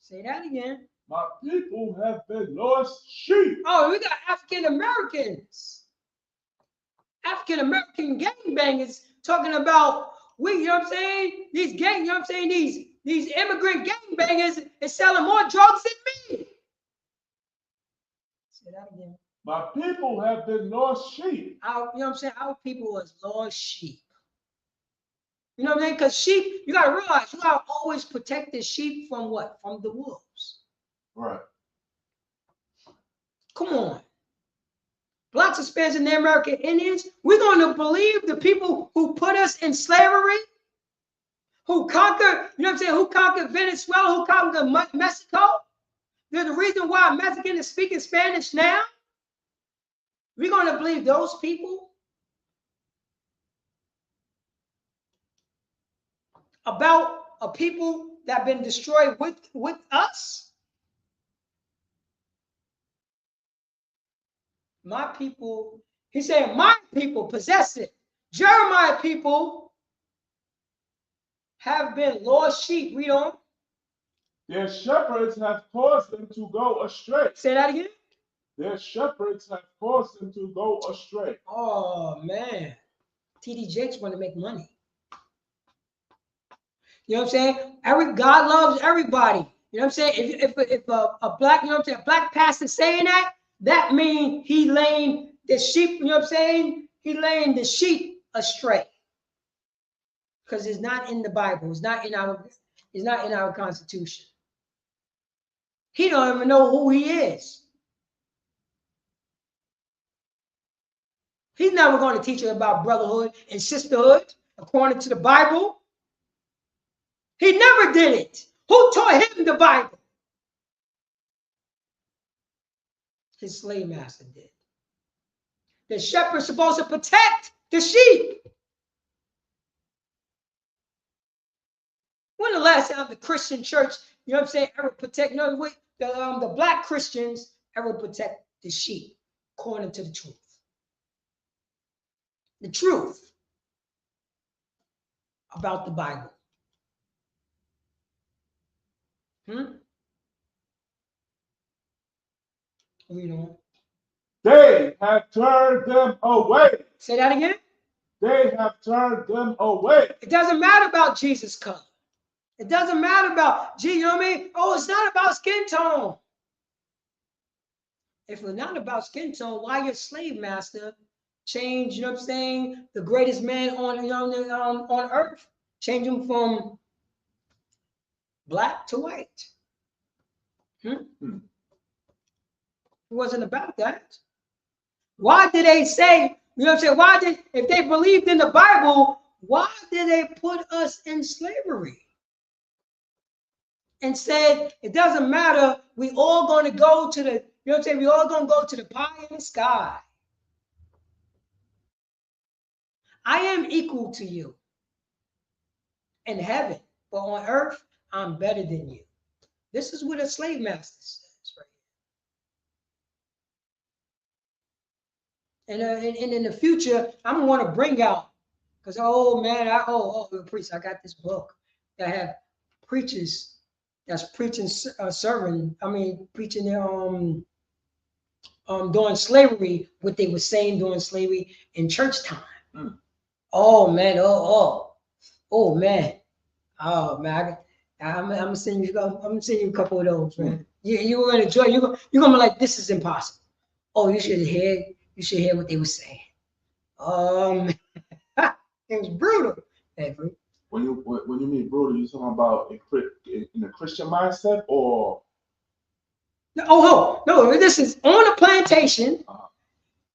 Say that again. My people have been lost sheep. Oh, we got African Americans. African American gangbangers talking about you know what I'm saying? These gang, you know what I'm saying? These immigrant gangbangers is selling more drugs than me. Say that again. My people have been lost sheep. You know what I'm saying? Our people was lost sheep. You know what I'm saying? Because sheep, you gotta realize, you gotta always protect the sheep from what? From the wolves. Right. Come on. Blacks, Hispanics, and the American Indians, we're going to believe the people who put us in slavery, who conquered, you know what I'm saying, who conquered Venezuela, who conquered Mexico. They're the reason why Mexican is speaking Spanish now. We're going to believe those people about a people that have been destroyed with us. My people, he said, my people possess it. Jeremiah people have been lost sheep. Read on. Their shepherds have caused them to go astray. Say that again. Their shepherds have caused them to go astray. Oh man, TD Jakes want to make money. You know what I'm saying? God loves everybody. You know what I'm saying? If a black, you know what I'm saying, a black pastor saying that means he laying the sheep, you know what I'm saying? He laying the sheep astray. Because it's not in the Bible. It's not in our Constitution. He don't even know who he is. He's never going to teach you about brotherhood and sisterhood according to the Bible. He never did it. Who taught him the Bible? His slave master did. The shepherd's supposed to protect the sheep. When the last time the Christian church, you know what I'm saying, ever protect, you know, the black Christians ever protect the sheep according to the truth? The truth about the Bible. Read on. They have turned them away. Say that again. They have turned them away. It doesn't matter about Jesus' color. It doesn't matter about, you know what I mean? Oh, it's not about skin tone. If it's not about skin tone, why your slave master change, you know what I'm saying, the greatest man on, you know, on earth, change him from black to white? It wasn't about that. Why did they say, you know what I'm saying, if they believed in the Bible, why did they put us in slavery? And said, it doesn't matter, we all going to go to the, you know what I'm saying, we all going to go to the pie in the sky. I am equal to you in heaven, but on earth, I'm better than you. This is what a slave master says right here. And in the future, I'm going to want to bring out, because, oh man, priest, I got this book that have preachers that's preaching, preaching their during slavery, what they were saying during slavery in church time. Oh man, oh man, I'm gonna send you a couple of those, man. You're gonna enjoy. You're gonna be like, this is impossible. Oh, you should hear what they were saying. It was brutal. When you mean brutal, you talking about in a Christian mindset or? No, this is on a plantation.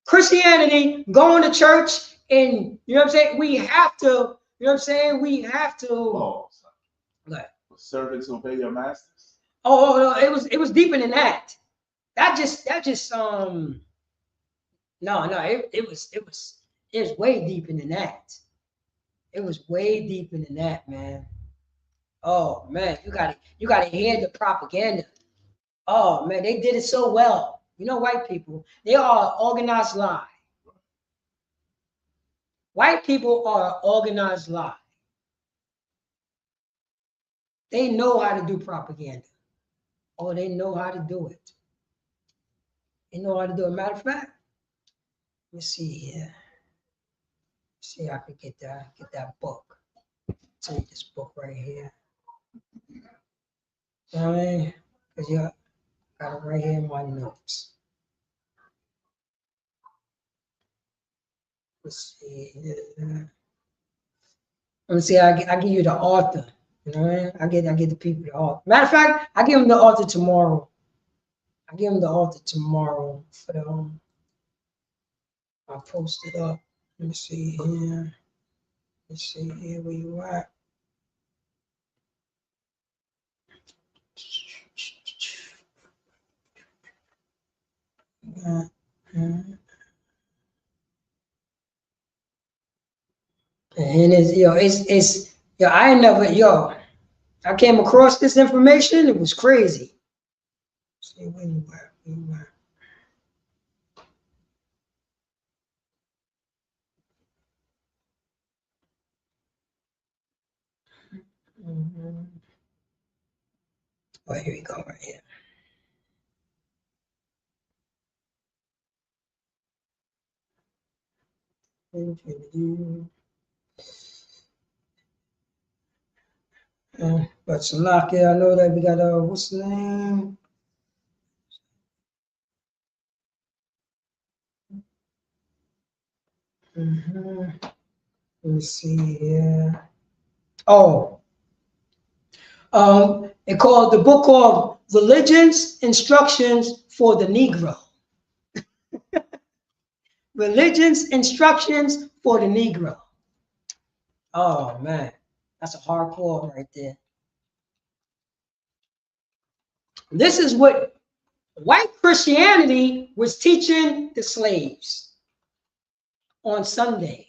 Christianity, going to church, and you know what I'm saying, we have to, you know what I'm saying, we have to. Oh, servants obey your masters. Oh, no, it was deeper than that. That just No, it was way deeper than that. It was way deeper than that, man. Oh man, you gotta hear the propaganda. Oh man, they did it so well. You know, white people, they are organized lie. White people are organized lie. They know how to do propaganda. Oh, they know how to do it. They know how to do it. Matter of fact, let me see here. See, I could get that book. Take this book right here. You know what I mean? Because you got it right here in my notes. Let's see here. Let me see. I give you the author. You know what I mean? I get the people the author. Matter of fact, I give them the author tomorrow. I give them the author tomorrow for the I'll post it up. Let me see here. Let's see here where you at. And it's I came across this information. It was crazy. Let's see where you at. Where you at. Oh, here we go, right here. But Salaki, I know that we got what's the name? Let me see here. Oh, it called the book called Religion's Instructions for the Negro. Religion's Instructions for the Negro. Oh man, that's a hardcore right there. This is what white Christianity was teaching the slaves on Sunday,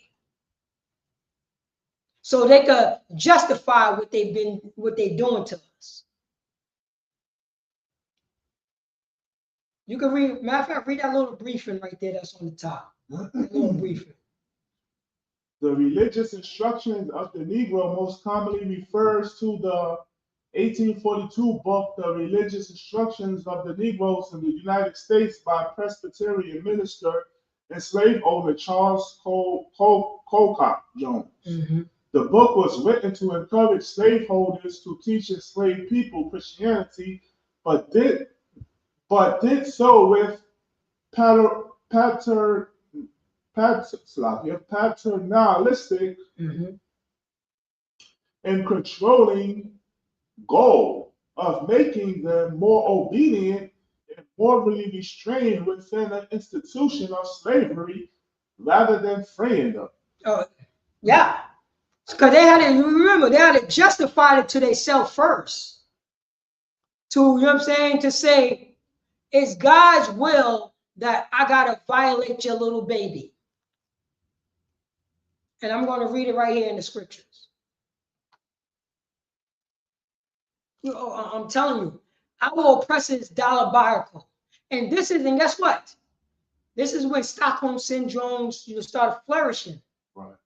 so they could justify what they're doing to us. You can read, matter of fact, read that little briefing right there that's on the top. That little briefing. The religious instructions of the Negro most commonly refers to the 1842 book, The Religious Instructions of the Negroes in the United States by Presbyterian minister and slave owner Charles Colcott Jones. The book was written to encourage slaveholders to teach enslaved people Christianity, but did so with paternalistic and controlling goal of making them more obedient and morally restrained within an institution of slavery rather than freeing them. Oh, yeah. Because they had to, remember, they had to justify it to themselves first. To, you know what I'm saying? To say, it's God's will that I got to violate your little baby. And I'm going to read it right here in the scriptures. I'm telling you, our oppressor is diabolical. And guess what? This is when Stockholm syndromes start flourishing. Right.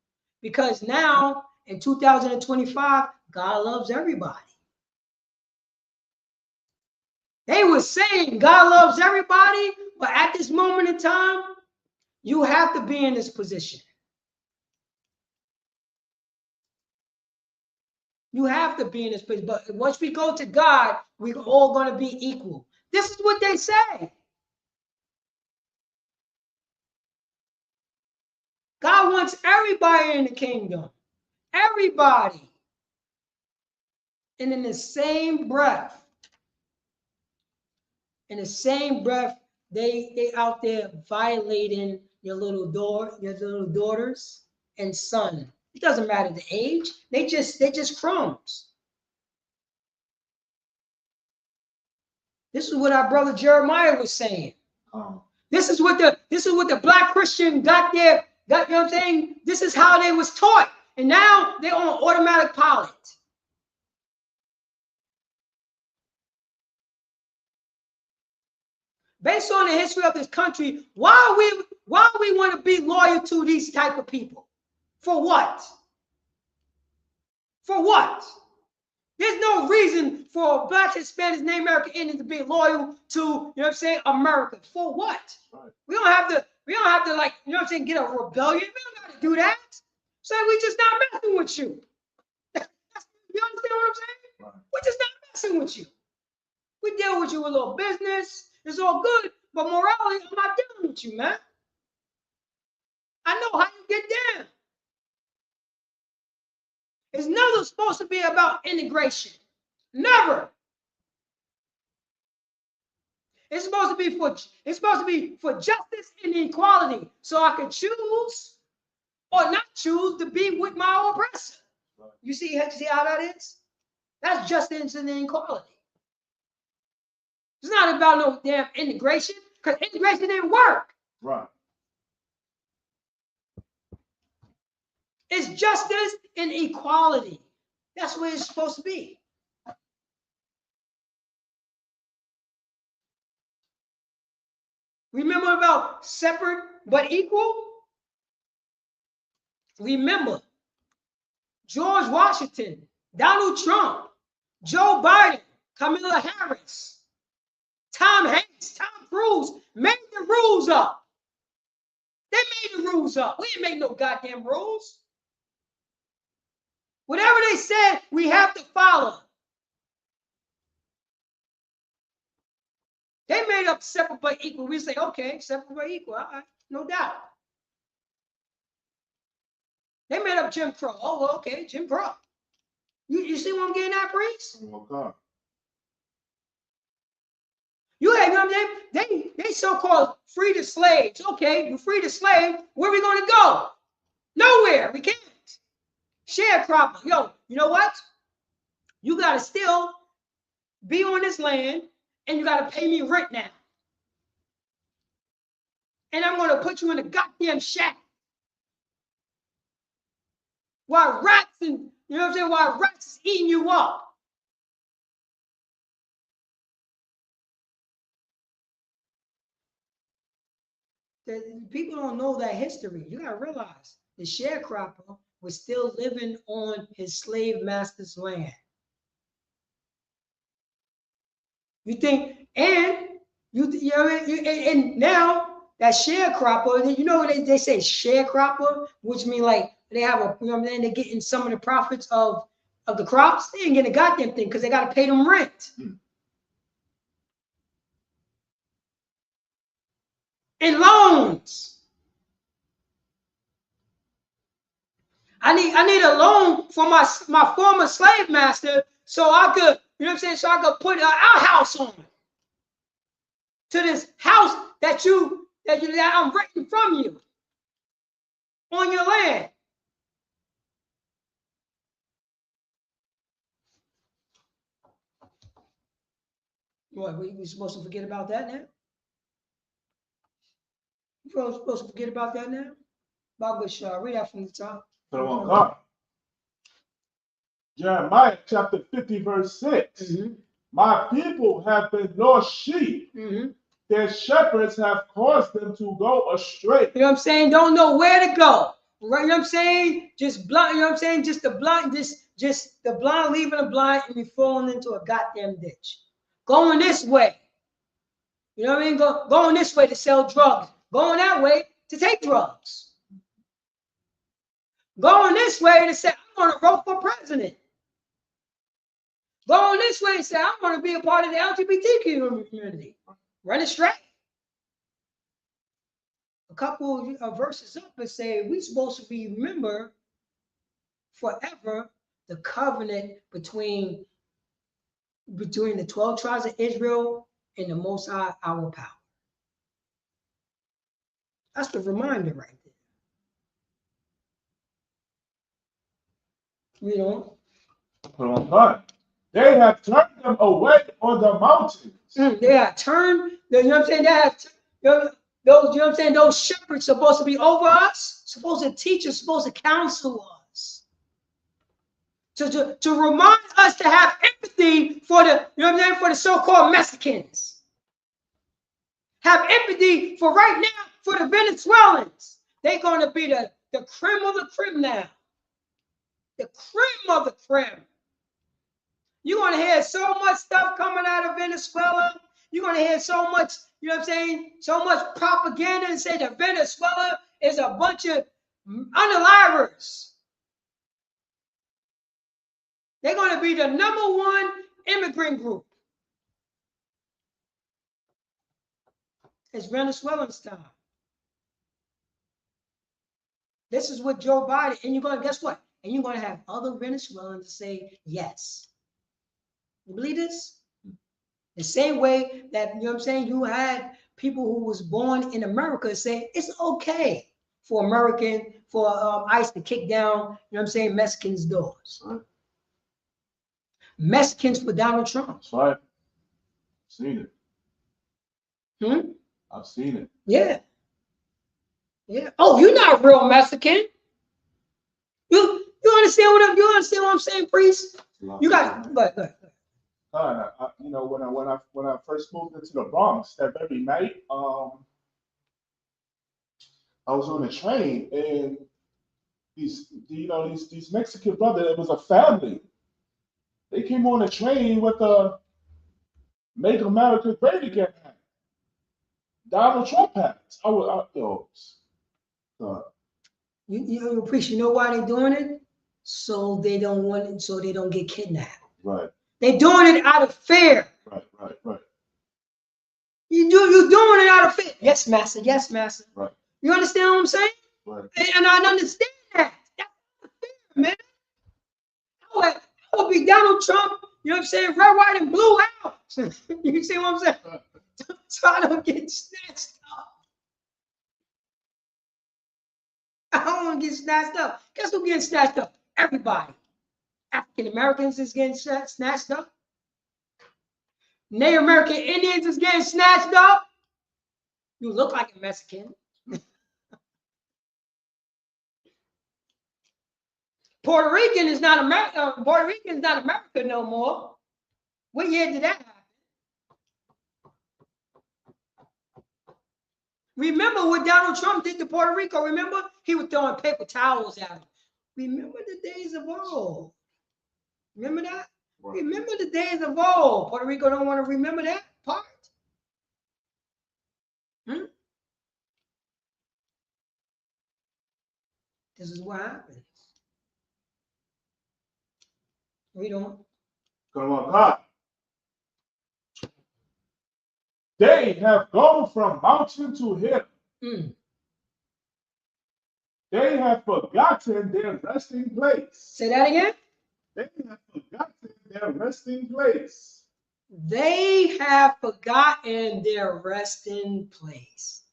Because now, in 2025, God loves everybody. They were saying God loves everybody, but at this moment in time, you have to be in this position. You have to be in this position. But once we go to God, we're all going to be equal. This is what they say. God wants everybody in the kingdom. Everybody. And in the same breath, they out there violating your little daughters and son. It doesn't matter the age. They just crumbs. This is what our brother Jeremiah was saying. This is what the black Christian got there. You know what I'm saying? This is how they was taught. And now they're on automatic pilot. Based on the history of this country, why we want to be loyal to these type of people? For what? For what? There's no reason for Blacks, Hispanics, Native American Indians to be loyal to, you know what I'm saying, America. For what? Right. We don't have to like, you know what I'm saying, get a rebellion. We don't got to do that. So we just not messing with you. You understand what I'm saying? Right. We're just not messing with you. We deal with you with a little business. It's all good. But morality, I'm not dealing with you, man. I know how you get down. It's never supposed to be about integration. Never. It's supposed to be for justice and equality. So I can choose or not choose to be with my oppressor. You see how that is? That's justice and equality. It's not about no damn integration, because integration didn't work. Right. It's justice and equality. That's what it's supposed to be. Remember about separate but equal? Remember George Washington, Donald Trump, Joe Biden, Kamala Harris, Tom Hanks, Tom Cruise made the rules up. They made the rules up. We didn't make no goddamn rules. Whatever they said, we have to follow. They made up separate but equal. We say, okay, separate but equal. All right, no doubt. They made up Jim Crow. Oh, okay, Jim Crow. You see what I'm getting at, Priest? Okay. You had, you know what I'm saying? They so-called free the slaves. Okay, you free the slave. Where are we going to go? Nowhere. We can't. Sharecropper. Yo, you know what? You got to still be on this land, and you got to pay me rent now. And I'm going to put you in a goddamn shack. While rats and, you know what I'm saying, while rats is eating you up. People don't know that history. You got to realize the sharecropper was still living on his slave master's land. You think, and you know, and now that sharecropper, you know, they say sharecropper, which means like they have a, you know what I'm saying, they're getting some of the profits of the crops. They ain't getting a goddamn thing because they got to pay them rent. And loans. I need a loan for my former slave master so I could, you know what I'm saying, so I could put our house on to this house that I'm renting from you on your land. What, we supposed to forget about that now? We're supposed to forget about that now? Bible Shah, read that from the top. Jeremiah chapter 50, verse 6. Mm-hmm. My people have been lost sheep. Mm-hmm. Their shepherds have caused them to go astray. You know what I'm saying? Don't know where to go. Right? You know what I'm saying? Just blind, you know what I'm saying? Just the blind leaving the blind and be falling into a goddamn ditch. Going this way. You know what I mean? Going this way to sell drugs. Going that way to take drugs. Going this way to say, I'm going to vote for president. Going this way and say, I'm going to be a part of the LGBTQ community. Run it straight. A couple of verses up and say, we're supposed to remember forever the covenant between the 12 tribes of Israel and the Most High, our power. That's the reminder right there. You know? They have turned them away on the mountains. They have turned, you know what I'm saying? They have, Those, you know what I'm saying? Those shepherds supposed to be over us, supposed to teach us, supposed to counsel us. To remind us to have empathy for the, you know what I'm saying, for the so-called Mexicans. Have empathy for right now for the Venezuelans. They're going to be the creme of the creme now. The creme of the creme. You're going to hear so much stuff coming out of Venezuela. You're going to hear so much, you know what I'm saying, so much propaganda and say that Venezuela is a bunch of unalivers. They're going to be the #1 immigrant group. It's Venezuelan style. This is what Joe Biden, and you're going to, guess what? And you're going to have other Venezuelans say yes. You believe this? The same way that, you know what I'm saying, you had people who was born in America say it's okay for ICE to kick down, you know what I'm saying, Mexicans' doors. Right. Mexicans for Donald Trump. That's right. Seen it. Hmm? I've seen it. Yeah. Yeah. Oh, you're not real Mexican. You understand what I'm saying, priest? You got, but You know, when I first moved into the Bronx, that very night, I was on a train, and these Mexican brothers, it was a family. They came on a train with the "Make America Great Again" hat. Donald Trump hats. you priest, you know why they're doing it? So they don't get kidnapped. Right. They're doing it out of fear. Right. You're doing it out of fear. Yes, master. Yes, master. Right. You understand what I'm saying? Right. And I understand that. That's fear, man. I would be Donald Trump, you know what I'm saying, red, white, and blue out. You see what I'm saying? So I don't get snatched up. I don't want to get snatched up. Guess who's getting snatched up? Everybody. African Americans is getting snatched up. Native American Indians is getting snatched up. You look like a Mexican. Puerto Rican is not America. Puerto Rican is not America no more. What year did that happen? Remember what Donald Trump did to Puerto Rico? Remember? He was throwing paper towels at him. Remember the days of old. Remember that? Right. Remember the days of old. Puerto Rico don't want to remember that part. This is what happens. We don't. Come on, God. They have gone from mountain to hill. They have forgotten their resting place. Say that again. They have forgotten their resting place. They have forgotten their resting place.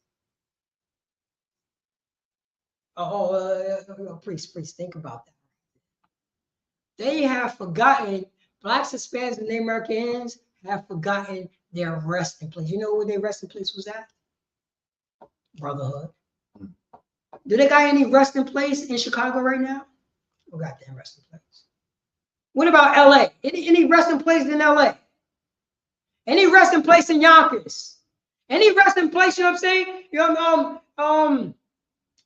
Priest, think about that. They have forgotten, Blacks, Hispanics, and Native Americans have forgotten their resting place. You know where their resting place was at? Brotherhood. Do they got any resting place in Chicago right now? Who got that resting place? What about LA? Any resting place in LA? Any resting place in Yonkers? Any resting place, you know what I'm saying? You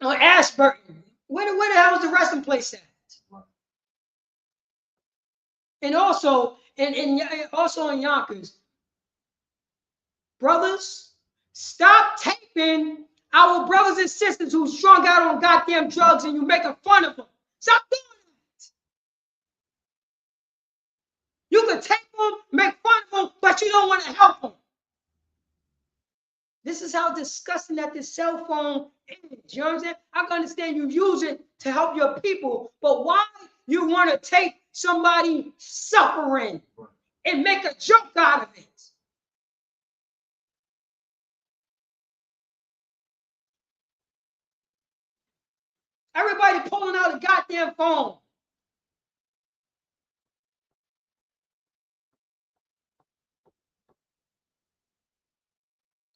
know, Ashburton. Where the hell is the resting place at? And also in Yonkers, brothers, stop taping our brothers and sisters who strung out on goddamn drugs and you making fun of them. Stop doing that. You can tape them, make fun of them, but you don't want to help them. This is how disgusting that this cell phone is. You know what I'm saying? I can understand you use it to help your people, but why you want to take somebody suffering and make a joke out of it? Everybody pulling out a goddamn phone.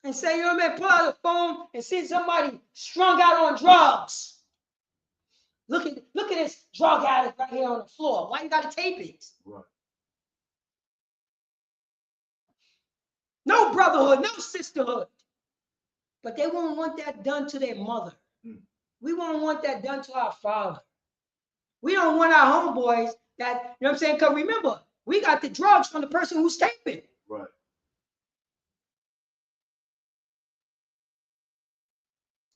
and say, you know what I mean, pull out the phone and see somebody strung out on drugs. Look at this drug addict right here on the floor. Why you gotta tape it? Right. No brotherhood, no sisterhood. But they won't want that done to their mother. We won't want that done to our father. We don't want our homeboys that, you know what I'm saying? Because remember, we got the drugs from the person who's taping. Right.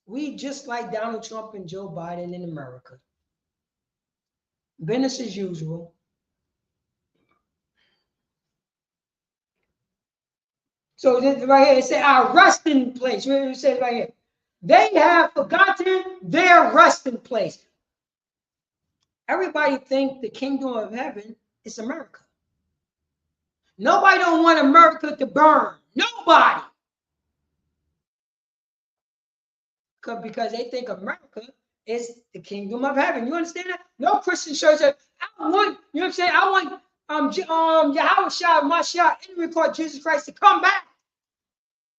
We just like Donald Trump and Joe Biden in America. Business as usual. So this right here, it says our resting place. It says right here, they have forgotten their resting place. Everybody think the kingdom of heaven is America. Nobody don't want America to burn. Nobody. Because they think America is the kingdom of heaven. You understand that? No Christian church says, I want, you know what I'm saying? I want Yahweh Mashiach in the record Jesus Christ to come back.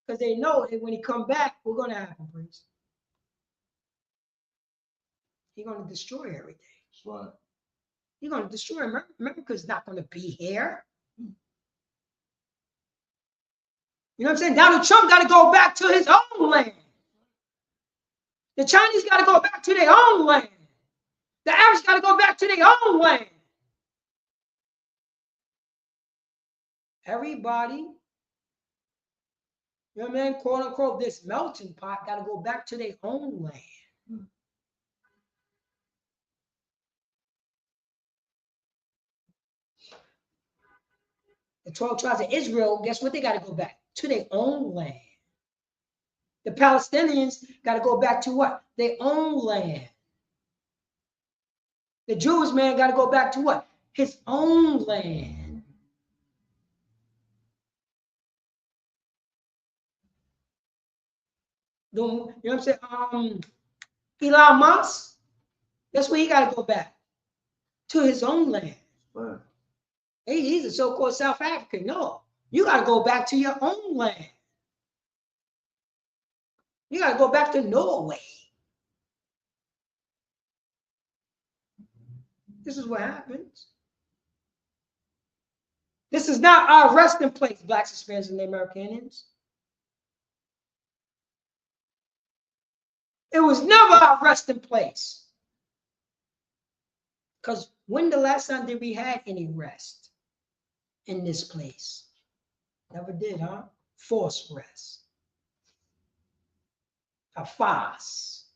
Because they know that when he come back, we're going to happen, please. He's going to destroy everything. That's right. He's going to destroy America. America's not going to be here. You know what I'm saying? Donald Trump got to go back to his own land. The Chinese got to go back to their own land. The Arabs got to go back to their own land. Everybody, you know what I mean? Quote unquote, this melting pot got to go back to their own land. The 12 tribes of Israel, guess what? They got to go back to their own land. The Palestinians got to go back to what? Their own land. The Jewish man got to go back to what? His own land. You know what I'm saying? Elon Musk, that's where he got to go back. To his own land. Right. He's a so-called South African. No, you got to go back to your own land. You got to go back to Norway. This is what happens. This is not our resting place, Blacks, Hispanics, and Americans. It was never our resting place. Because when the last time did we had any rest in this place? Never did, huh? Forced rest. A farce.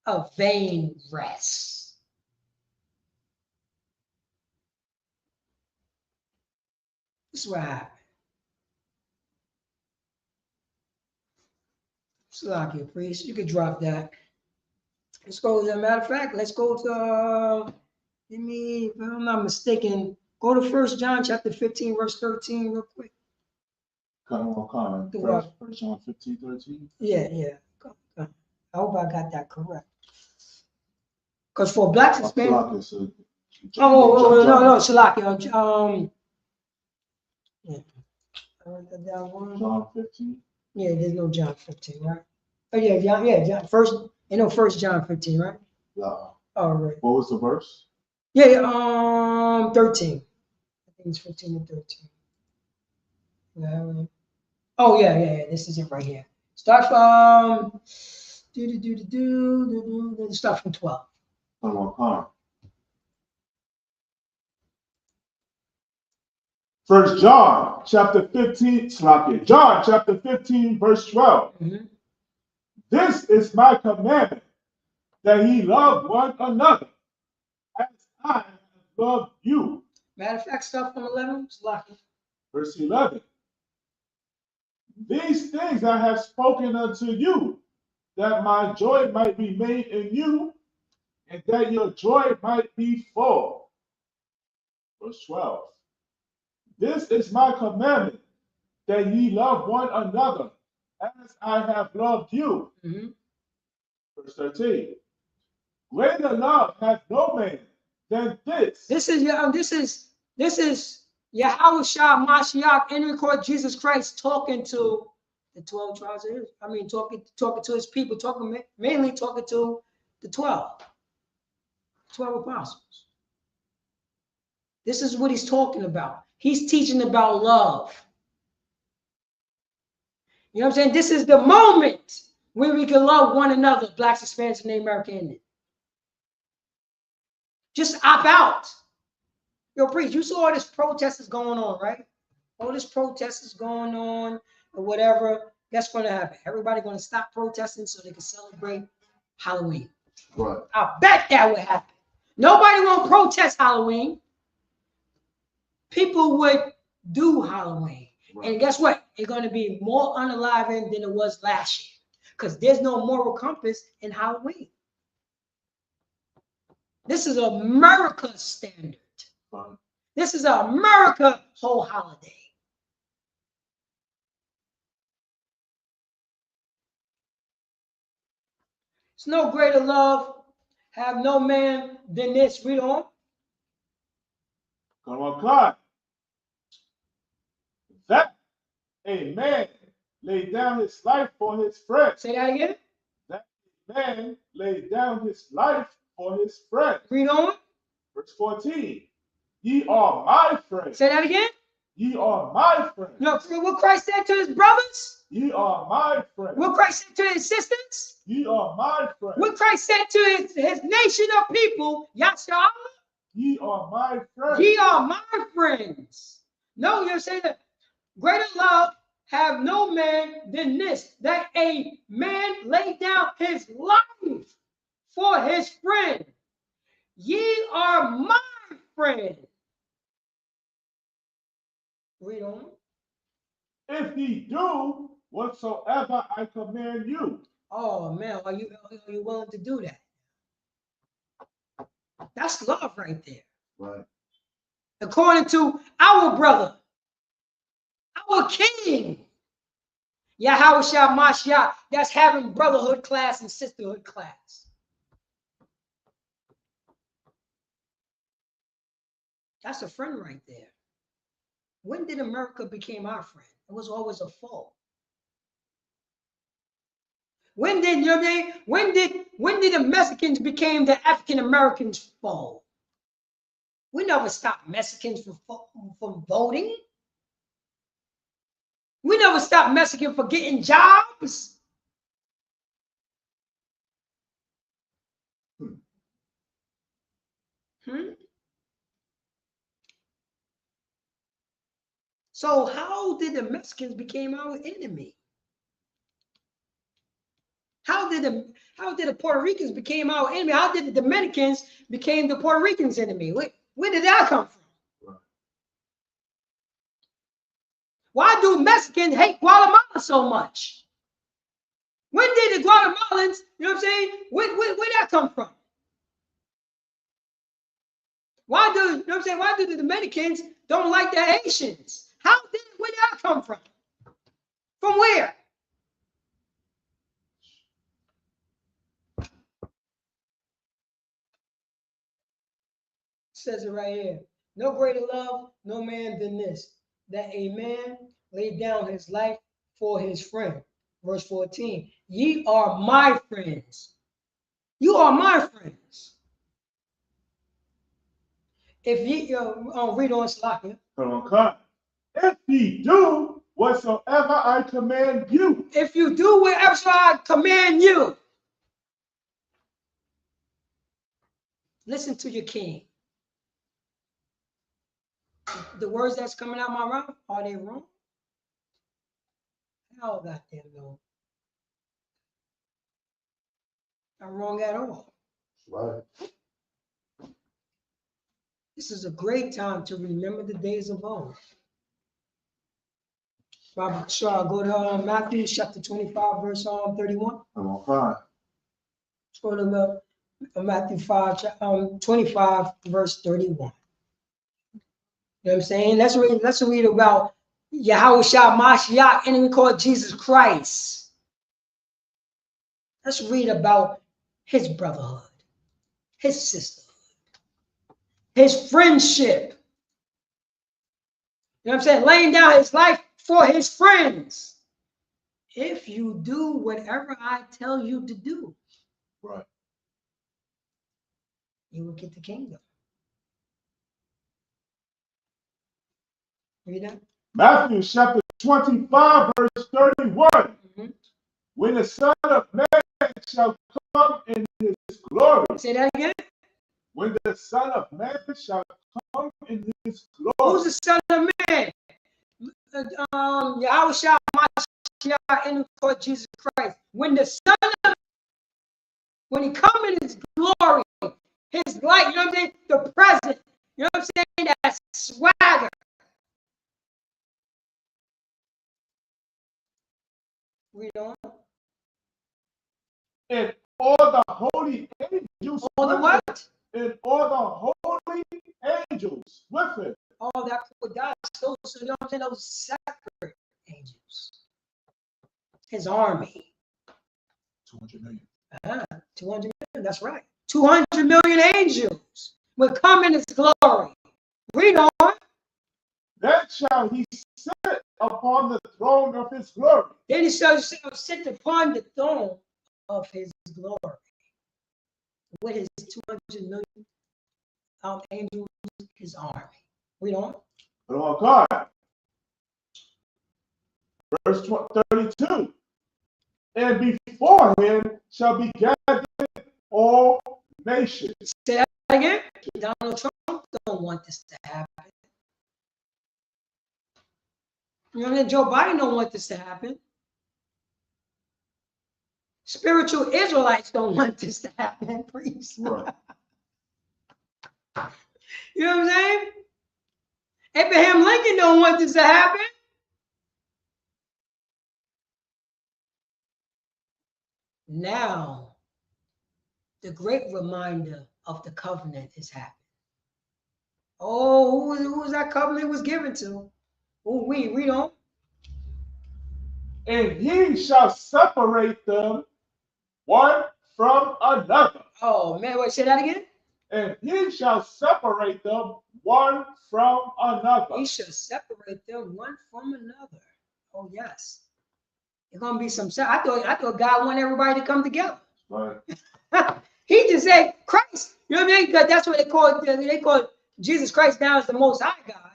A vain rest. This is what happened. Salakia, priest, you could drop that. Let's go, as a matter of fact, let's go to, if I'm not mistaken, go to 1 John chapter 15, verse 13 real quick. Comment. 1 John 15, 13? Yeah. I hope I got that correct. Because for Blacks and Hispanics. No, Salakia. Yeah. John 15? Yeah, there's no John 15, right? Oh, yeah, John, first, First John 15, right? Yeah. All right. What was the verse? Yeah, 13. I think it's 15 and 13. Yeah. Oh, yeah. This is it right here. Start from start from 12. First John chapter 15, John chapter 15, verse 12. Mm-hmm. This is my commandment, that ye love one another, as I have loved you. Matter of fact, start from 11. Verse 11. These things I have spoken unto you, that my joy might be made in you, and that your joy might be full. Verse 12. This is my commandment, that ye love one another, as I have loved you. Mm-hmm. Verse 13. Greater love hath no man than this. This is Yahweh Shah Mashiach in record Jesus Christ talking to The 12 tribes of Israel. I mean, talking to his people, mainly talking to the 12 apostles. This is what he's talking about. He's teaching about love. You know what I'm saying? This is the moment where we can love one another, Blacks, Hispanics, and Native American Indians. Just opt out. Yo, priest, you saw all this protest is going on, right? All this protest is going on or whatever. That's going to happen. Everybody going to stop protesting so they can celebrate Halloween. Right. I bet that would happen. Nobody won't protest Halloween. People would do Halloween. Right. And guess what? It's going to be more unaliving than it was last year because there's no moral compass in Halloween. This is America's standard. Right. This is America whole holiday. It's no greater love, have no man than this. Read on. Come on, God. That a man laid down his life for his friend. Say that again. That a man laid down his life for his friend. Read on. Verse 14. Ye are my friends. Say that again. Ye are my friends. No, what Christ said to his brothers? Ye are my friends. What Christ said to his sisters? Ye are my friends. What Christ said to his nation of people, Yahshua? Ye are my friends. Ye are my friends. No, you're saying that greater love have no man than this, that a man lay down his life for his friend. Ye are my friends. Read on. If ye do whatsoever I command you. Oh man, are you willing to do that? That's love right there. Right. According to our brother, our king, Yahweh Mashiach, that's having brotherhood class and sisterhood class. That's a friend right there. When did America become our friend? It was always a foe. When did the Mexicans became the African Americans' foe? We never stopped Mexicans from voting. We never stopped Mexicans from getting jobs. So how did the Mexicans become our enemy? How did the Puerto Ricans become our enemy? How did the Dominicans become the Puerto Ricans' enemy? Where did that come from? Right. Why do Mexicans hate Guatemala so much? When did the Guatemalans, you know what I'm saying? Where that come from? Why do the Dominicans don't like the Haitians? Where did that come from? From where? Says it right here. No greater love, no man than this, that a man laid down his life for his friend. Verse 14. Ye are my friends. You are my friends. If ye read on Slakia. Come. If ye do whatsoever I command you. If you do whatever I command you. Listen to your king. The words that's coming out my mouth, are they wrong? Hell, goddamn no. Not wrong at all. Right. This is a great time to remember the days of old. Robert Shaw, go to Matthew chapter 25, verse 31. I'm on fire. Let's go to Matthew 25, verse 31. You know what I'm saying? Let's read about Yahweh Mashiach, and we call it Jesus Christ. Let's read about his brotherhood, his sisterhood, his friendship. You know what I'm saying? Laying down his life for his friends. if you do whatever I tell you to do, Right. you will get the kingdom. Read that. Matthew chapter 25, verse 31. When the Son of Man shall come in his glory. Say that again. When the Son of Man shall come in his glory. Who's the Son of Man? Yahushua Mashiach in Lord Jesus Christ. When the Son of, when he come in his glory, his light, you know what I'm saying? The present, you know what I'm saying? That swagger. Read on. And all the holy angels. All the what? And all the holy angels with him. All that for God. So you know what I'm saying? Those separate angels. His army. 200 million. 200 million, that's right. 200 million angels will come in his glory. Read on. Then shall he sit upon the throne of his glory. Then he shall sit upon the throne of his glory. With his 200 million angels, his army. Read on. Oh God. Verse 32. And before him shall be gathered all nations. Say that again. Donald Trump don't want this to happen. You know, Joe Biden don't want this to happen. Spiritual Israelites don't want this to happen. Please. Right. You know what I'm saying? Abraham Lincoln don't want this to happen. Now, the great reminder of the covenant is happening. Oh, who was that covenant was given to? Oh, we read on. And he shall separate them one from another. Oh, man, wait, say that again? And he shall separate them one from another. He shall separate them one from another. Oh, yes. It's gonna be some. I thought God wanted everybody to come together. Right. He just said Christ. You know what I mean? Because that's what they call Jesus Christ now is the Most High God.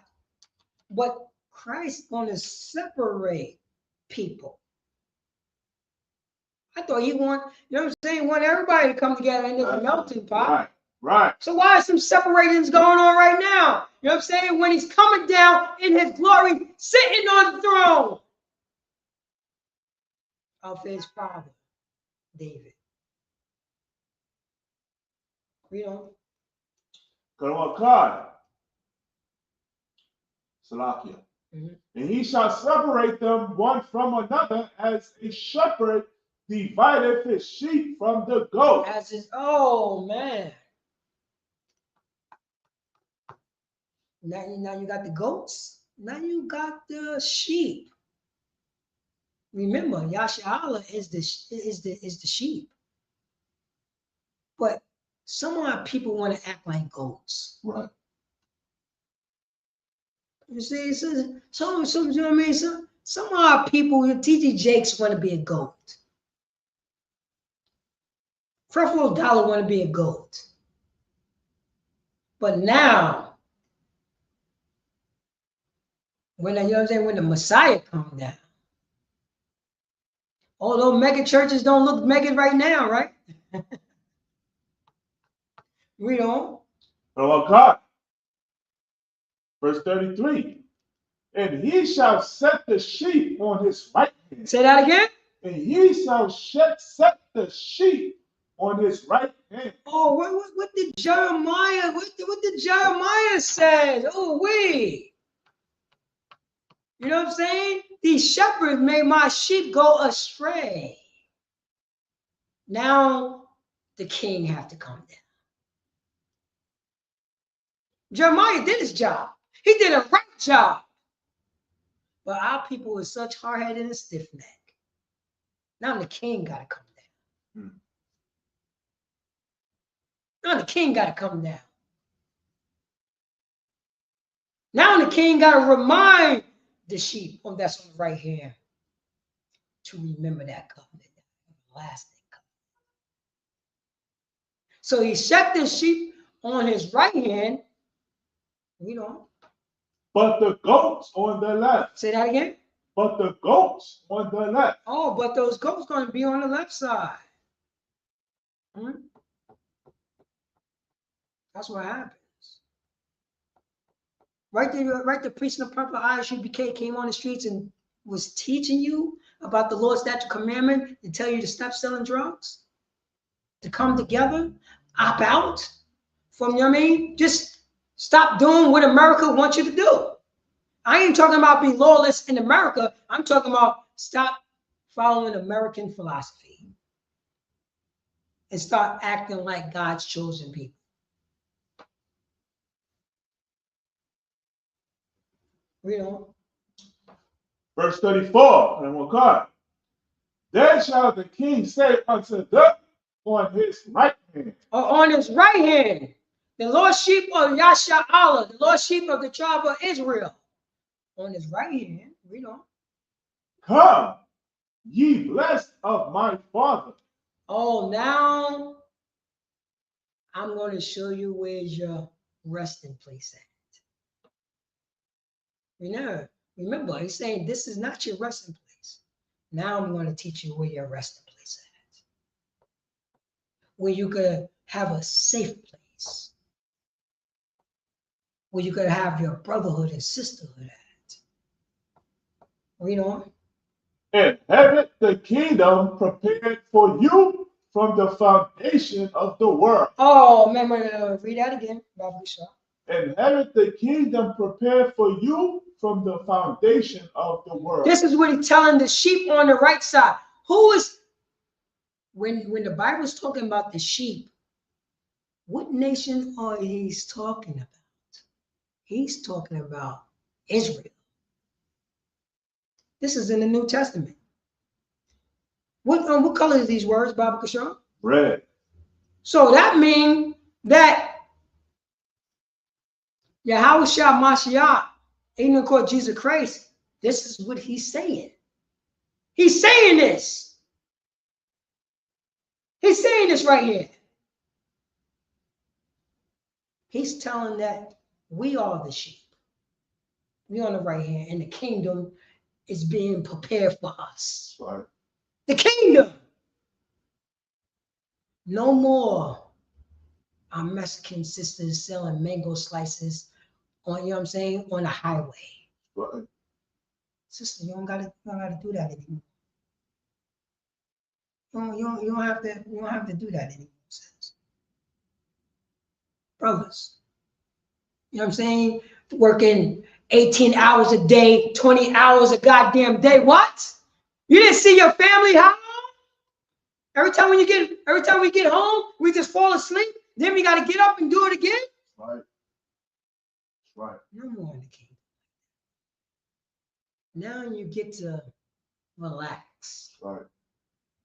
But Christ gonna separate people. I thought he want, you know what I'm saying, want everybody to come together in this melting pot. Right. Right. So why are some separations going on right now? You know what I'm saying? When he's coming down in his glory, sitting on the throne of his father, David. Read on. God. Salakia. And he shall separate them one from another as a shepherd divideth his sheep from the goat. As his, oh man. Now you got the goats. Now you got the sheep. Remember, Yashala is the sheep. But some of our people want to act like goats. Right. You see, some you know what I mean? Some of our people, T.T. Jakes want to be a goat. Creflo Dollar want to be a goat. But now, when you know what I'm saying, when the Messiah comes down, although mega churches don't look mega right now, right? Read on. God. Verse 33. And he shall set the sheep on his right hand. Say that again. And he shall set the sheep on his right hand. Oh, what did Jeremiah? What did Jeremiah say? Oh, we. You know what I'm saying? These shepherds made my sheep go astray. Now the king have to come down. Jeremiah did his job. He did a right job. But our people were such hard-headed and stiff-necked. Now the king got to come down. Now the king got to come down. Now the king got to remind the sheep that's on the right hand to remember that covenant, everlasting covenant. So he set the sheep on his right hand. You know. But the goats on the left. Say that again. But the goats on the left. Oh, but those goats going to be on the left side. That's what happens. Right there, right, the priest in the purple ISUPK came on the streets and was teaching you about the Lord's statute commandment to tell you to stop selling drugs, to come together, opt out from, you know what I mean? Just stop doing what America wants you to do. I ain't talking about being lawless in America. I'm talking about stop following American philosophy and start acting like God's chosen people. Read on. Verse 34, and we'll call. Then shall the king say unto them on his right hand. Or on his right hand, the Lord sheep of Yasha'Allah, the Lord sheep of the tribe of Israel. On his right hand, read on. Come, ye blessed of my father. Oh, now I'm going to show you where's your resting place at. Remember, he's saying this is not your resting place. Now I'm going to teach you where your resting place at. Where you could have a safe place. Where you could have your brotherhood and sisterhood at. Read on. Inherit the kingdom prepared for you from the foundation of the world. Oh, remember, read that again, Babu Shah. Inherit the kingdom prepared for you from the foundation of the world. This is what he's telling the sheep on the right side. Who is, when the Bible is talking about the sheep, what nation are he's talking about? He's talking about Israel. This is in the New Testament. What color is these words, Baba Kashan? Red. So that means that Yahushua Mashiach, even called Jesus Christ, this is what he's saying. He's saying this. He's saying this right here. He's telling that we are the sheep. We on the right hand, and the kingdom is being prepared for us. Right. The kingdom. No more our Mexican sisters selling mango slices on, you know what I'm saying, on the highway. Right. Sister, you don't gotta do that anymore. You don't have to do that anymore, sis. Brothers, you know what I'm saying? Working 18 hours a day, 20 hours a goddamn day. What? You didn't see your family how long? Every time we get home, we just fall asleep. Then we got to get up and do it again. Right. Right. No more in the kingdom. Now you get to relax. Right.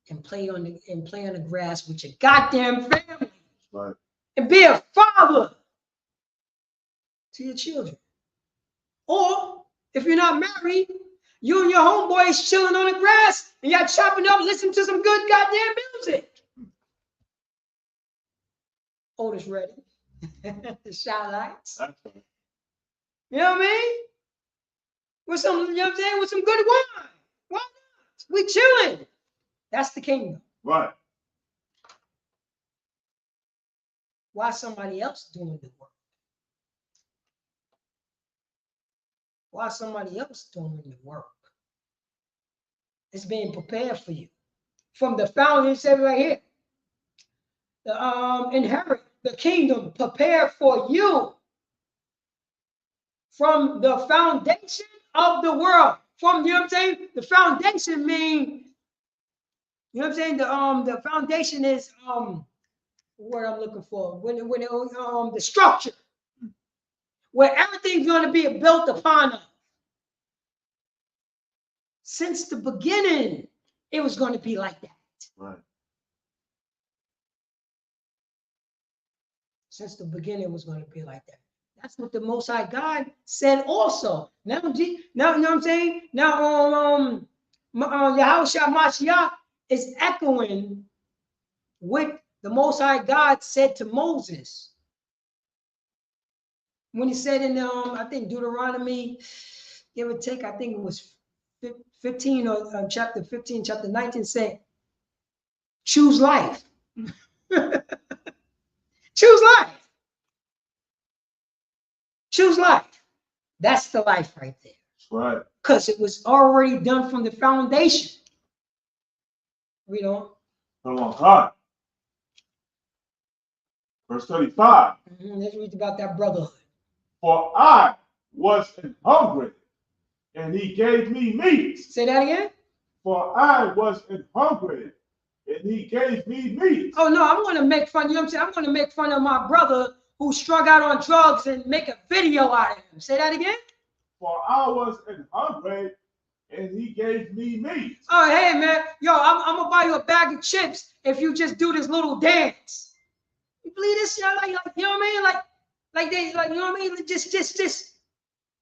And play on the grass with your goddamn family. Right. And be a father to your children. Or if you're not married, you and your homeboys chilling on the grass and y'all chopping up, listening to some good goddamn music. Otis ready. The shot lights. That's right. You know what I mean? With some, you know what I'm saying? With some good wine. Why not? We chilling. That's the kingdom. Right. Why somebody else doing the work? Why somebody else doing the work? It's being prepared for you. From the founding, it said right here. Inherit the kingdom prepared for you from the foundation of the world. From, you know what I'm saying? The foundation means, you know what I'm saying? The foundation is what I'm looking for. The structure where everything's going to be built upon us. Since the beginning, it was going to be like that. Right. Since the beginning, it was going to be like that. That's what the Most High God said also. Now, you know what I'm saying? Now, Yahushua Mashiach is echoing what the Most High God said to Moses when he said in I think Deuteronomy, give or take, I think it was 15 or chapter 15, chapter 19, said, choose life. Choose life. Choose life. That's the life right there. Right. Because it was already done from the foundation. Read on. Come on, God. Verse 35. Let's read about that brotherhood. For I was hungry, and he gave me meat. Say that again. For I was hungry, and he gave me meat. Oh no, I'm gonna make fun. You know what I'm saying? I'm gonna make fun of my brother who strung out on drugs and make a video out of him. Say that again. For I was hungry, and he gave me meat. Oh hey man, yo, I'm gonna buy you a bag of chips if you just do this little dance. You believe this shit? Like you know what I mean? Like they like you know what I mean?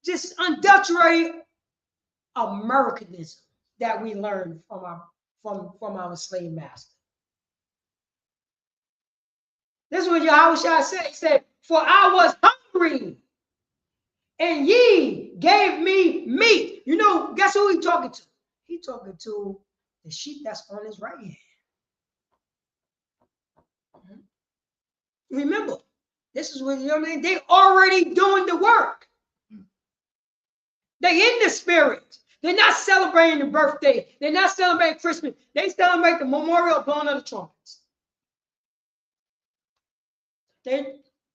Just unadulterated Americanism that we learned from our slave master. This is what Yahushua said. He said, for I was hungry, and ye gave me meat. You know, guess who he talking to? He talking to the sheep that's on his right hand. Remember, this is what, you know what I mean? They already doing the work. They in the spirit. They're not celebrating the birthday. They're not celebrating Christmas. They celebrate the memorial blowing of the trumpets.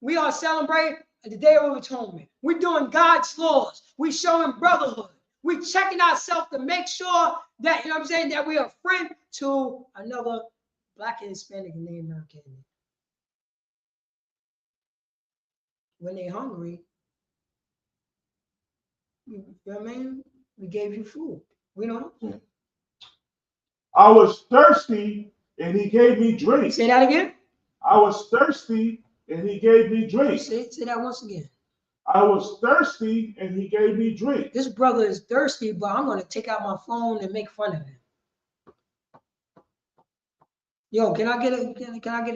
We are celebrating the Day of Atonement. We're doing God's laws. We're showing brotherhood. We're checking ourselves to make sure that, you know what I'm saying, that we are a friend to another Black and Hispanic and Native American. When they're hungry, you know what I mean? We gave you food. We don't. I was thirsty, and he gave me drink. Say that again. I was thirsty, and he gave me drink. Say that once again. I was thirsty, and he gave me drink. This brother is thirsty, but I'm going to take out my phone and make fun of him. Yo, can I get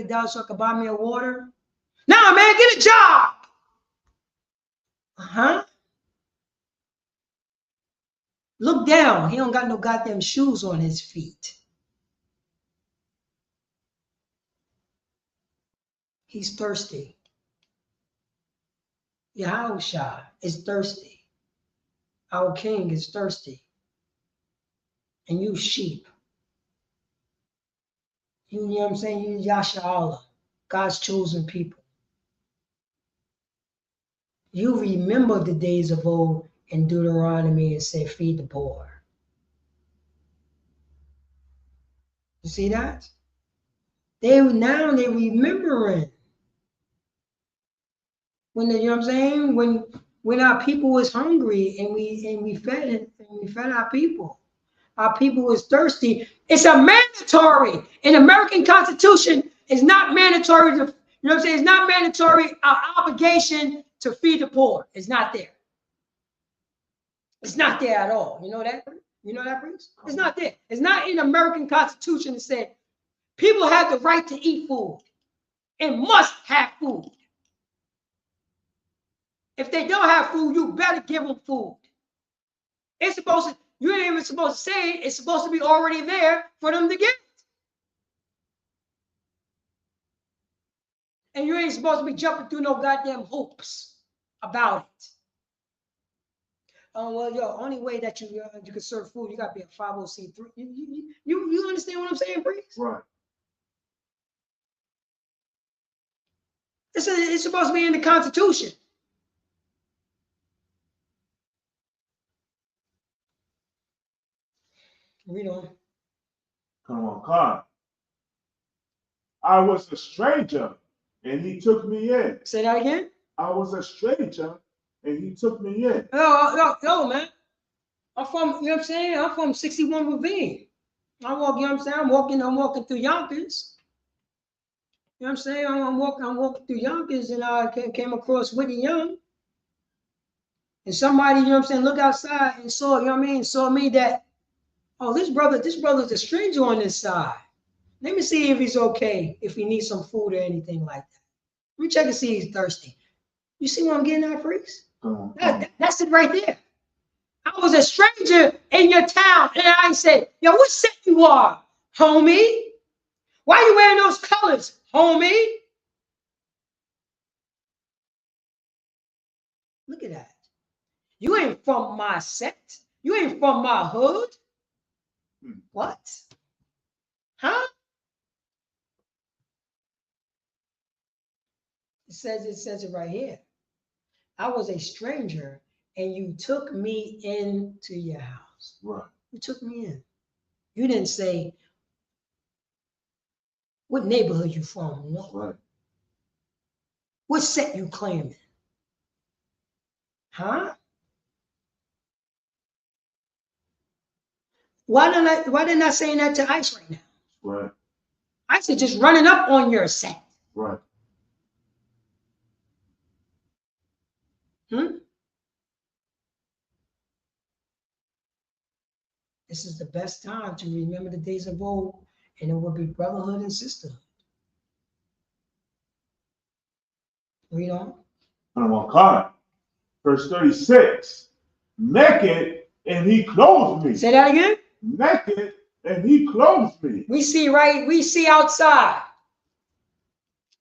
a dollar so I can buy me a water? Nah, man, get a job. Look down. He don't got no goddamn shoes on his feet. He's thirsty. Yahushua is thirsty. Our king is thirsty. And you sheep. You know what I'm saying? You Yasha, God's chosen people. You remember the days of old in Deuteronomy and say, feed the poor. You see that? They're remembering. When you know what I'm saying? When our people was hungry and we fed our people. Our people was thirsty. It's a mandatory. In American Constitution, it's not mandatory to, you know what I'm saying? It's not mandatory obligation to feed the poor. It's not there. It's not there at all. You know that? You know that, Bruce? It's not there. It's not in the American Constitution that said people have the right to eat food and must have food. If they don't have food, you better give them food. It's supposed to, you ain't even supposed to say it. It's supposed to be already there for them to get it. And you ain't supposed to be jumping through no goddamn hoops about it. Oh, well, yo, only way that you can serve food, you got to be a 501c3. You understand what I'm saying, Breeze? Right. It's supposed to be in the Constitution. Read on. Come on, God. I was a stranger, and he took me in. Say that again. I was a stranger, and he took me in. Yo, man. I'm from, you know what I'm saying? I'm from 61 Ravine. I walk, you know what I'm saying? I'm walking through Yonkers. You know what I'm saying? I'm walking through Yonkers, and I came across Whitney Young. And somebody, you know what I'm saying, look outside and saw, you know what I mean, saw me that Oh, this brother's a stranger on this side. Let me see if he's okay, if he needs some food or anything like that. Let me check and see if he's thirsty. You see what I'm getting at, priest? That's it right there. I was a stranger in your town, and I said, yo, what set you are, homie? Why you wearing those colors, homie? Look at that. You ain't from my sect. You ain't from my hood. What? Huh? It says it right here. I was a stranger, and you took me into your house. Right. You took me in. You didn't say what neighborhood you from. No. Right. What set you claiming? Huh? Why didn't I saying that to ICE right now? Right. ICE is just running up on your set. Right. This is the best time to remember the days of old, and it will be brotherhood and sisterhood. Read on. Verse 36. Naked, and he clothed me. Say that again. Naked, and he clothed me. We see outside.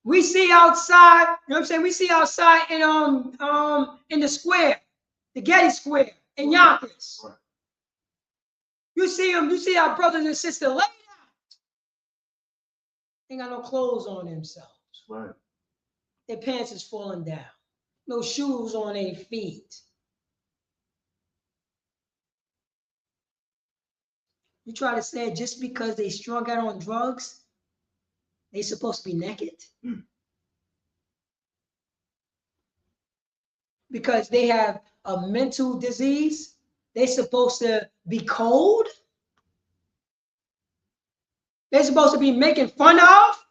We see outside, you know what I'm saying? We see outside in the square, the Getty Square in Yonkers. Right. You see them, you see our brothers and sisters laid out. Ain't got no clothes on themselves. Right. Their pants is falling down. No shoes on their feet. You try to say just because they strung out on drugs, they supposed to be naked? Because they have a mental disease, they supposed to be cold? They're supposed to be making fun of?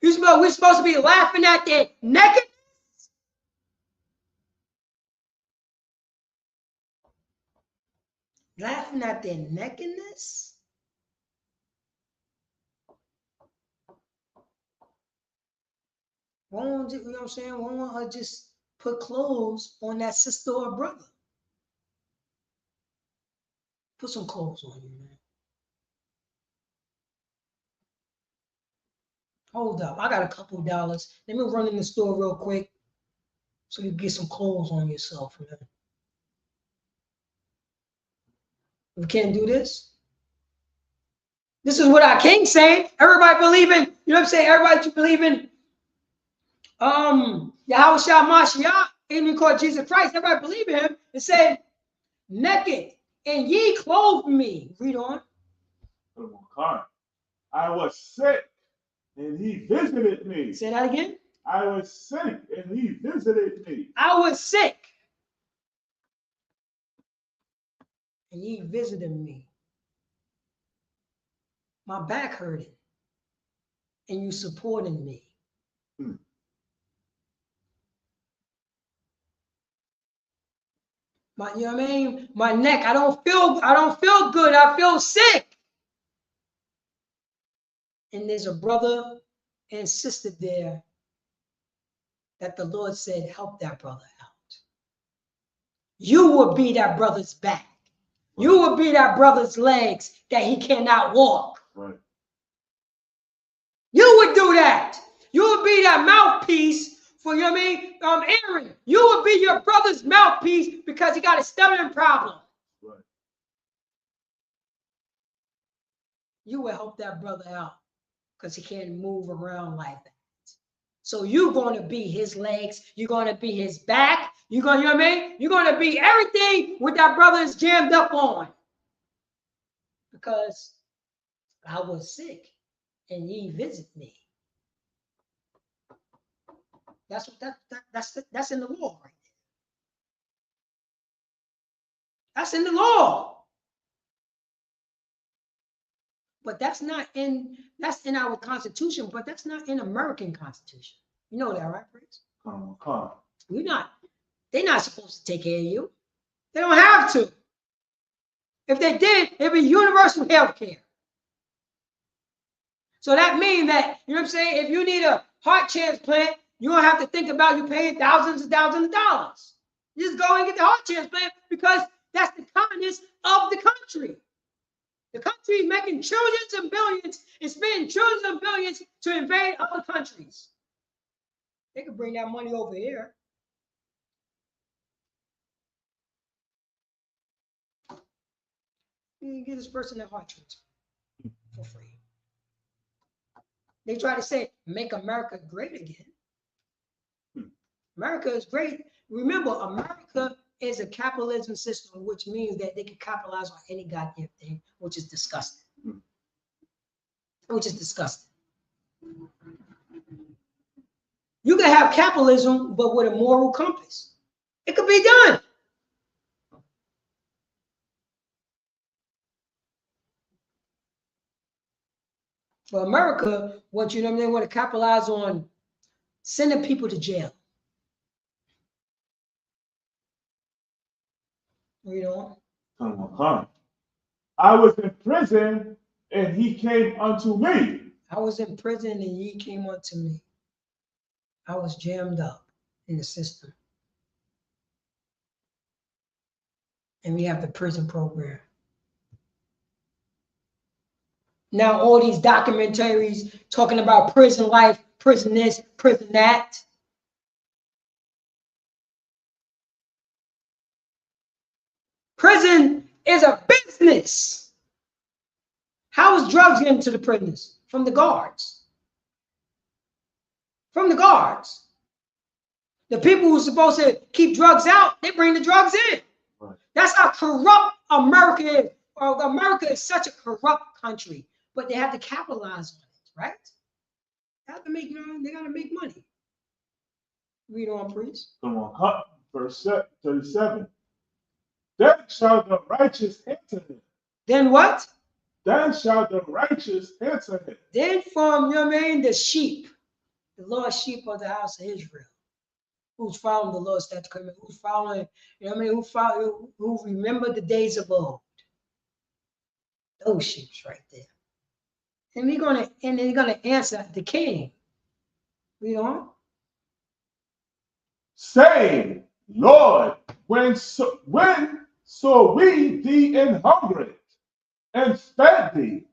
We're supposed to be laughing at their nakedness? Laughing at their nakedness? Won't, you know what I'm saying? Won't her just put clothes on that sister or brother? Put some clothes on you, man. Hold up, I got a couple of dollars. Let me run in the store real quick so you get some clothes on yourself, man. We can't do this. This is what our king saying. Everybody believing, you know what I'm saying? Everybody believing Yahweh Shah Mashiach, even called Jesus Christ. Everybody believe in him and said, naked, and ye clothed me. Read on. I was sick, and he visited me. Say that again. I was sick, and he visited me. I was sick, and ye visited me. My back hurting, and you supporting me. You know what I mean? My neck, I don't feel good. I feel sick. And there's a brother and sister there that the Lord said, help that brother out. You will be that brother's back. You will be that brother's legs that he cannot walk. Right. You would do that. You would be that mouthpiece for, you know what I mean? Aaron, you would be your brother's mouthpiece because he got a stomach problem. Right. You will help that brother out because he can't move around like that. So you're going to be his legs. You're going to be his back. You're going, you know what I mean? You're going to be everything what that brother is jammed up on. Because I was sick and ye visit me. That's what that's in the law right there. That's in the law. But that's in our Constitution, but that's not in American Constitution. You know that, right, Prince? Come on. They're not supposed to take care of you. They don't have to. If they did, it'd be universal health care. So that means that, you know what I'm saying, if you need a heart transplant, you don't have to think about you paying thousands and thousands of dollars. You just go and get the heart transplant because that's the kindness of the country. The country is making trillions and billions and spending trillions and billions to invade other countries. They could bring that money over here. You can get this person a heart transplant for free. They try to say, make America great again. America is great. Remember, America is a capitalism system, which means that they can capitalize on any goddamn thing, which is disgusting. Which is disgusting. You can have capitalism, but with a moral compass. It could be done. For America, what you know, they want to capitalize on sending people to jail. You know? Come. I was in prison and he came unto me. I was in prison and he came unto me. I was jammed up in the system. And we have the prison program. Now all these documentaries talking about prison life, prison this, prison that. Prison is a business. How is drugs getting to the prisoners? From the guards. From the guards. The people who are supposed to keep drugs out, they bring the drugs in. Right. That's how corrupt America is. Well, America is such a corrupt country, but they have to capitalize on it, right? They have to make, they got to make money. Read on, please. Come on, verse 37. Then shall the righteous answer him. Then what? Then shall the righteous answer him. Then from, you know what I mean, the sheep, the lost sheep of the house of Israel, who's following the Lord's statute, who's following, you know what I mean, who remember the days of old. Those sheep's right there. And they're gonna answer the king. Read on. Saying, Lord, when saw we thee in hungered, and fed thee,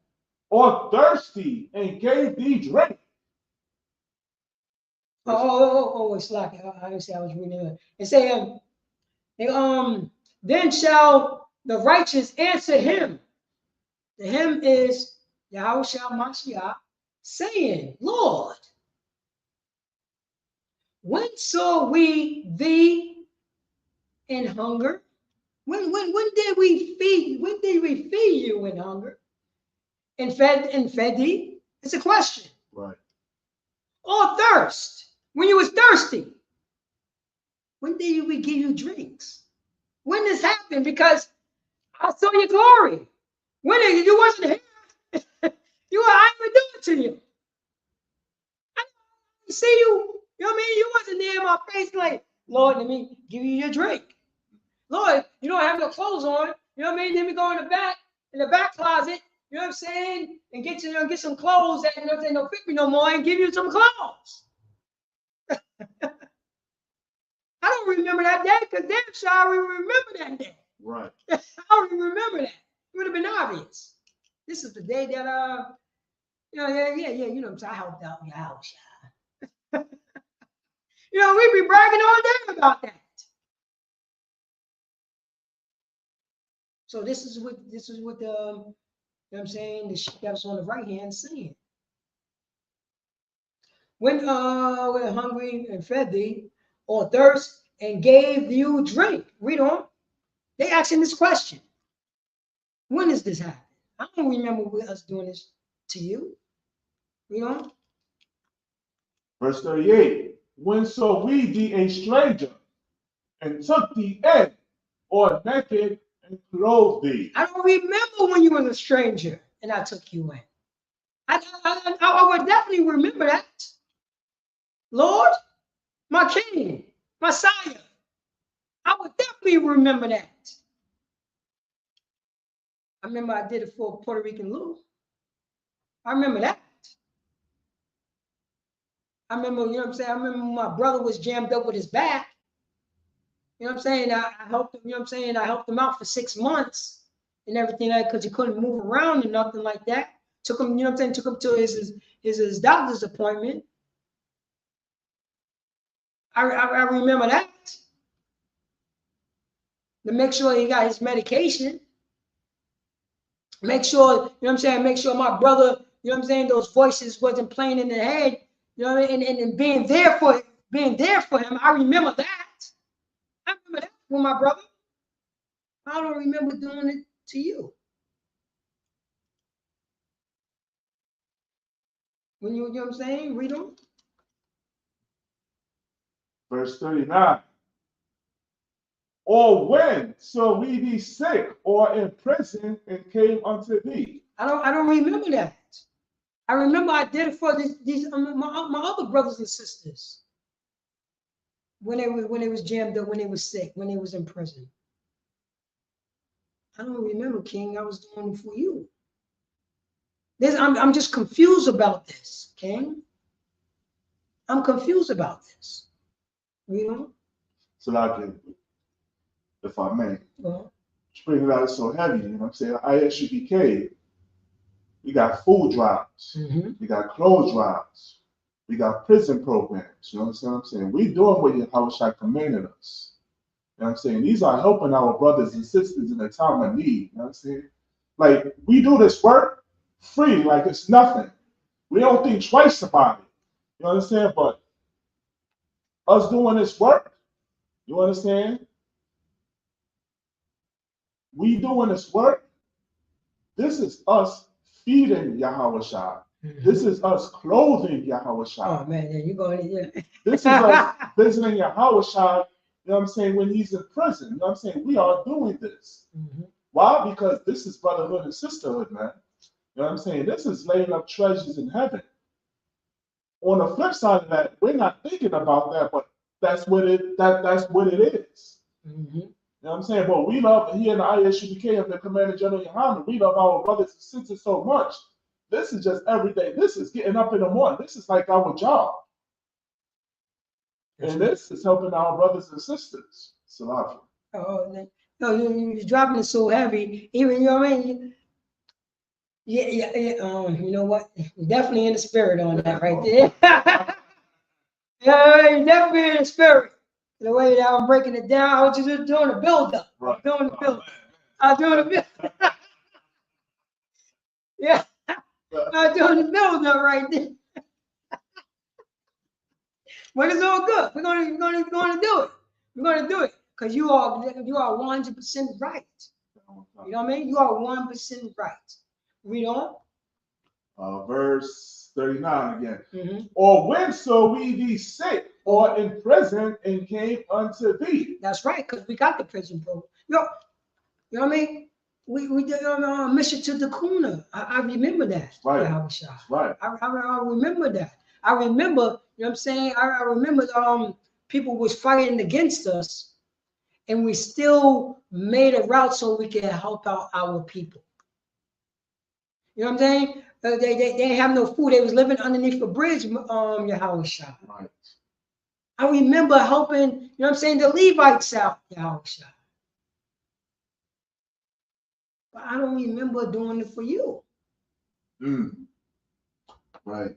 or thirsty, and gave thee drink? It's like I was reading it. It say, then shall the righteous answer him. The him is Yahushua Mashiach, saying, Lord, when saw we thee in hunger? When did we feed? When did we feed you in hunger? And fed thee? It's a question. Right. Or thirst. When you was thirsty. When did we give you drinks? When this happened? Because I saw your glory. When you wasn't here, I didn't do it to you. I didn't see you. You know what I mean? You wasn't there in my face like, Lord, let me give you your drink. Lord, you don't have no clothes on. You know what I mean? Let me go in the back closet. You know what I'm saying? And get some clothes that don't fit me no more and give you some clothes. I don't remember that day because damn sure I remember that day. Right. I don't remember that. It would have been obvious. This is the day that you know what I'm saying? I helped out your house. You know, we be bragging all day about that. So this is what you know what I'm saying, the sheep that's on the right hand saying. When we're hungry and fed thee, or thirst and gave you drink. Read on. They asking this question. When does this happen? I don't remember us doing this to you. Read on. Verse 38. When saw we thee a stranger, and took thee in, or naked, and clothed thee? I don't remember when you were a stranger and I took you in. I would definitely remember that. Lord, my King, Messiah, I would definitely remember that. I remember I did it for Puerto Rican Lou. I remember that. I remember, you know what I'm saying? I remember my brother was jammed up with his back. You know what I'm saying? I helped him, you know what I'm saying? I helped him out for 6 months and everything like because he couldn't move around and nothing like that. Took him, you know what I'm saying? Took him to his doctor's appointment. I remember that. To make sure he got his medication. Make sure, you know what I'm saying? Make sure my brother, you know what I'm saying? Those voices wasn't playing in the head, you know, and being there for him. I remember that. I remember that for my brother. I don't remember doing it to you. When you know what I'm saying? Read them. Verse 39. Or when saw we thee sick or in prison and came unto thee? I don't remember that. I remember I did it for these my other brothers and sisters when they was jammed up, when they was sick, when they was in prison. I don't remember, King. I was doing it for you. I'm just confused about this, King. I'm confused about this. You know? So if I may, bring it out so heavy, you know what I'm saying? ISUPK, we got food drives, we got clothes drives, we got prison programs, you know what I'm saying? We doing what Yahushua commanded us. You know what I'm saying? These are helping our brothers and sisters in a time of need, you know what I'm saying? Like, we do this work free, like it's nothing. We don't think twice about it, you know what I'm saying? But us doing this work, you understand? We doing this work. This is us feeding Yahushua. This is us clothing Yahushua. Oh man, yeah, you going yeah. This is us visiting Yahushua, you know what I'm saying, when he's in prison. You know what I'm saying? We are doing this. Why? Because this is brotherhood and sisterhood, man. You know what I'm saying? This is laying up treasures in heaven. On the flip side of that, we're not thinking about that, but that's what it is. You know what I'm saying? But we love, here in the ISUPK of the Commander General Yohanan, we love our brothers and sisters so much. This is just every day. This is getting up in the morning. This is like our job. And this is helping our brothers and sisters. Salafi. Oh, no, you're dropping it so heavy. Even, you know what I mean? Yeah. You know what? You're definitely in the spirit on that right there. Yeah, you're definitely in the spirit. The way that I'm breaking it down, I was just doing a build-up. Right. Doing the build-up. I'm doing a build-up. Yeah. I'm doing the build-up right there. But it's all good. We're gonna do it. We're gonna do it. Because you are 100% right. You know what I mean? You are 100% right. Read on. Verse 39 again. Or when saw we thee sick or in prison and came unto thee? That's right, because we got the prison program. You know what I mean? We did a mission to the Kuna. I remember that. Right. Right. I remember that. I remember, you know what I'm saying? I remember people was fighting against us, and we still made a route so we can help out our people. You know what I'm saying? They didn't have no food. They was living underneath a bridge, Yahushua. Right. I remember helping, you know what I'm saying, the Levites out, Yahushua. But I don't remember doing it for you. Right.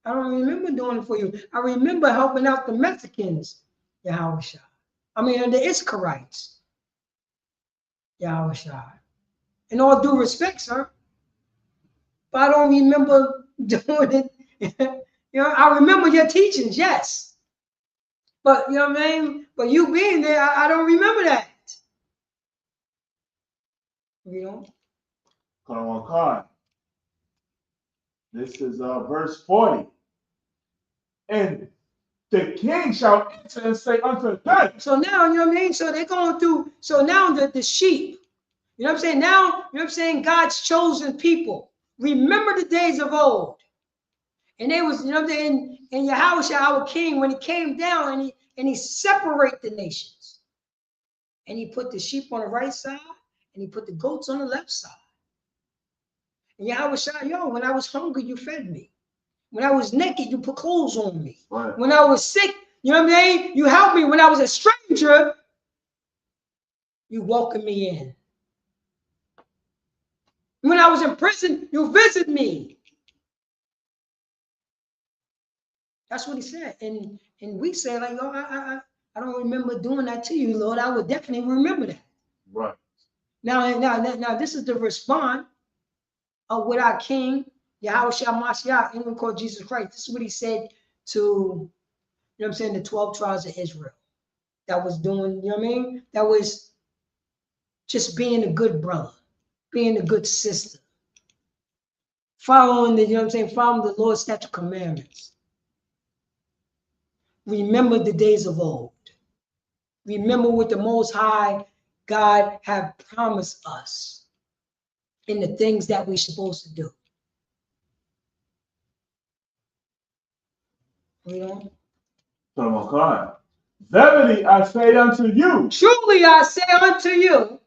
I don't remember doing it for you. I remember helping out the Mexicans, Yahushua. I mean, the Israelites, Yahushua. In all due respect, sir. But I don't remember doing it. You know, I remember your teachings, yes. But you know what I mean? But you being there, I don't remember that. You know? Come on. This is verse 40. And the king shall answer and say unto them. So now, you know what I mean? So they're going through, so now the sheep, you know what I'm saying? Now, you know what I'm saying? God's chosen people. Remember the days of old. And they was, you know what I'm saying? And Yahushua, our king, when he came down and he separated the nations. And he put the sheep on the right side and he put the goats on the left side. And Yahweh said, yo, when I was hungry, you fed me. When I was naked, you put clothes on me. Right. When I was sick, you know what I mean? You helped me. When I was a stranger, you welcomed me in. When I was in prison, you visit me. That's what he said. And we said, like, yo, I don't remember doing that to you, Lord. I would definitely remember that. Right. Now, this is the response of what our King, Yahweh Mashiach, even called Jesus Christ. This is what he said to, you know what I'm saying, the 12 tribes of Israel that was doing, you know what I mean? That was just being a good brother, being a good sister, following the, you know what I'm saying, following the Lord's statute commandments. Remember the days of old. Remember what the Most High God have promised us in the things that we're supposed to do. Read on. Verily I say unto you, truly I say unto you,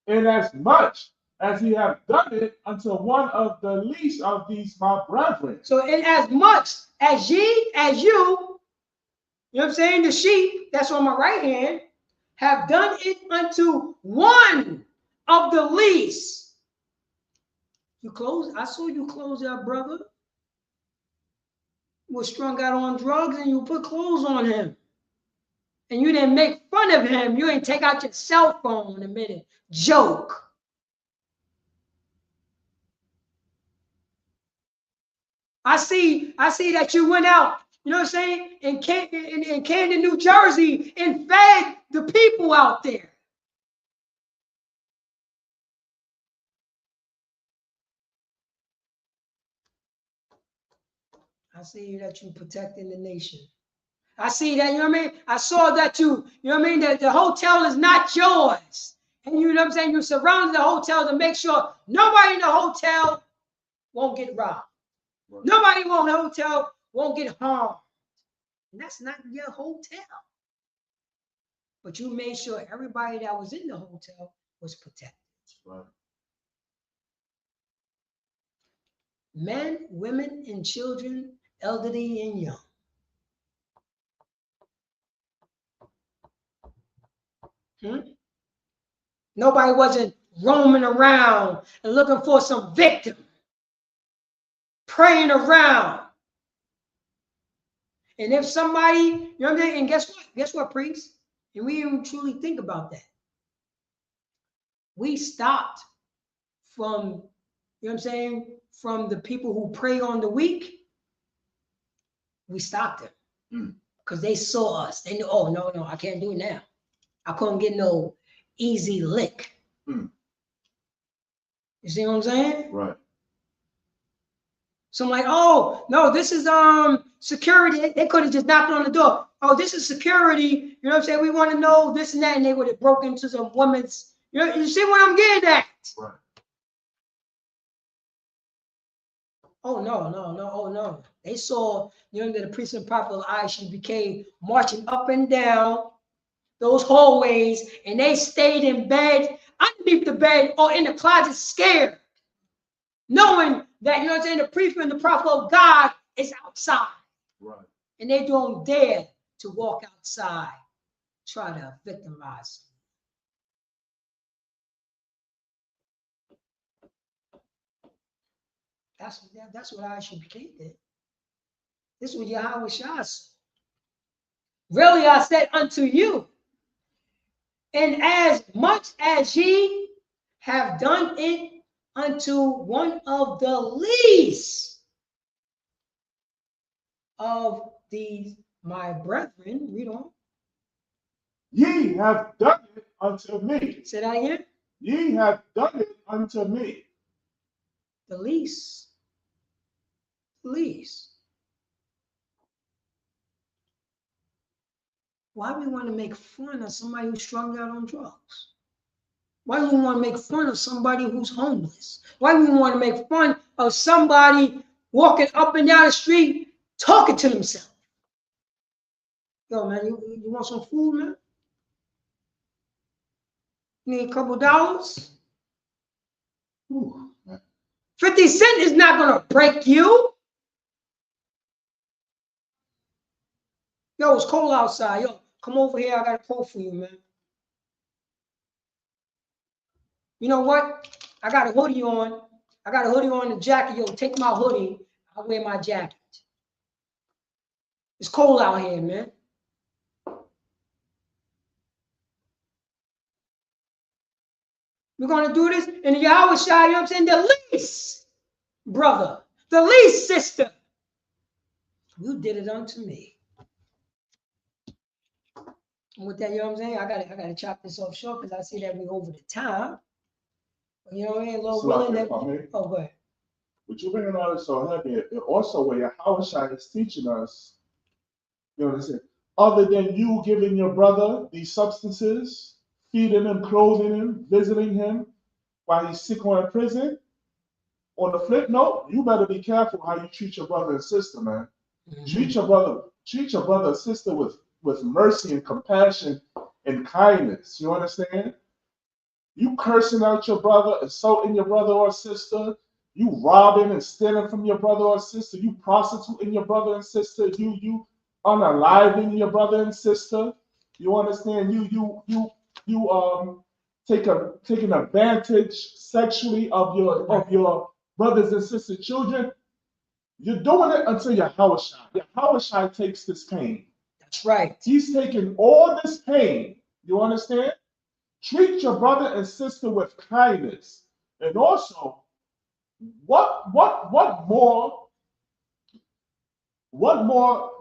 inasmuch as ye have done it unto one of the least of these my brethren. So in as much as ye, as you know what I'm saying, the sheep that's on my right hand, have done it unto one of the least. You close, I saw you close that brother. Was strung out on drugs and you put clothes on him. And you didn't make fun of him. You didn't take out your cell phone a minute. Joke. I see that you went out, you know what I'm saying, in Camden, New Jersey, and fed the people out there. I see that you protecting the nation. I see that, you know what I mean? I saw that you know what I mean, that the hotel is not yours. And you know what I'm saying? You surrounded the hotel to make sure nobody in the hotel won't get robbed. Right. Nobody in the hotel won't get harmed. And that's not your hotel. But you made sure everybody that was in the hotel was protected. Right. Men, women, and children, elderly and young. Nobody wasn't roaming around and looking for some victim, praying around. And if somebody, you know what I mean? And guess what? Guess what, priest? And we didn't truly think about that. We stopped from, you know what I'm saying, from the people who pray on the week. We stopped them because they saw us. They knew, oh, no, I can't do it now. I couldn't get no easy lick. You see what I'm saying? Right. So I'm like, oh, no, this is security. They could have just knocked on the door. Oh, this is security. You know what I'm saying? We want to know this and that. And they would have broken into some woman's. You see what I'm getting at? Right. Oh, no. Oh, no. They saw, you know, the priest and prophet of ISUPK marching up and down those hallways. And they stayed in bed, underneath the bed or in the closet scared. Knowing that, you know what I'm saying, the priest and the prophet of God is outside. Right. And they don't dare to walk outside, try to victimize them. That's what ISUPK did. This is what Yahweh Shah said. Really, I said unto you, and as much as ye have done it unto one of the least of these my brethren, read on. Ye have done it unto me. Say that again. Ye have done it unto me. The least. Least. Why we want to make fun of somebody who's strung out on drugs? Why do we want to make fun of somebody who's homeless? Why do we want to make fun of somebody walking up and down the street talking to themselves? Yo, man, you want some food, man? You need a couple dollars? Ooh, 50 Cent is not going to break you. Yo, it's cold outside. Yo, come over here. I got a quote for you, man. You know what? I got a hoodie on. I got a hoodie on, the jacket. Yo, take my hoodie. I wear my jacket. It's cold out here, man. We're going to do this in the Yahweh Shai, you know what I'm saying? The least brother, the least sister. You did it unto me. And with that, you know what I'm saying? I gotta chop this off short because I see that we over the time. You know what I mean? Lord willing that. Oh, go ahead. But you're bringing all this so heavy. It also, where Yahweh Shai is teaching us, you know what I'm saying? Other than you giving your brother these substances, feeding him, clothing him, visiting him while he's sick or in prison. On the flip note, you better be careful how you treat your brother and sister, man. Mm-hmm. Treat your brother and sister with mercy and compassion and kindness. You understand? You cursing out your brother, insulting your brother or sister, you robbing and stealing from your brother or sister, you prostituting your brother and sister, you unaliving your brother and sister. You understand? You taking advantage sexually of your brothers and sister children. You're doing it until Yahweh Shai. Yahweh Shai takes this pain. That's right. He's taking all this pain. You understand? Treat your brother and sister with kindness. And also, what more,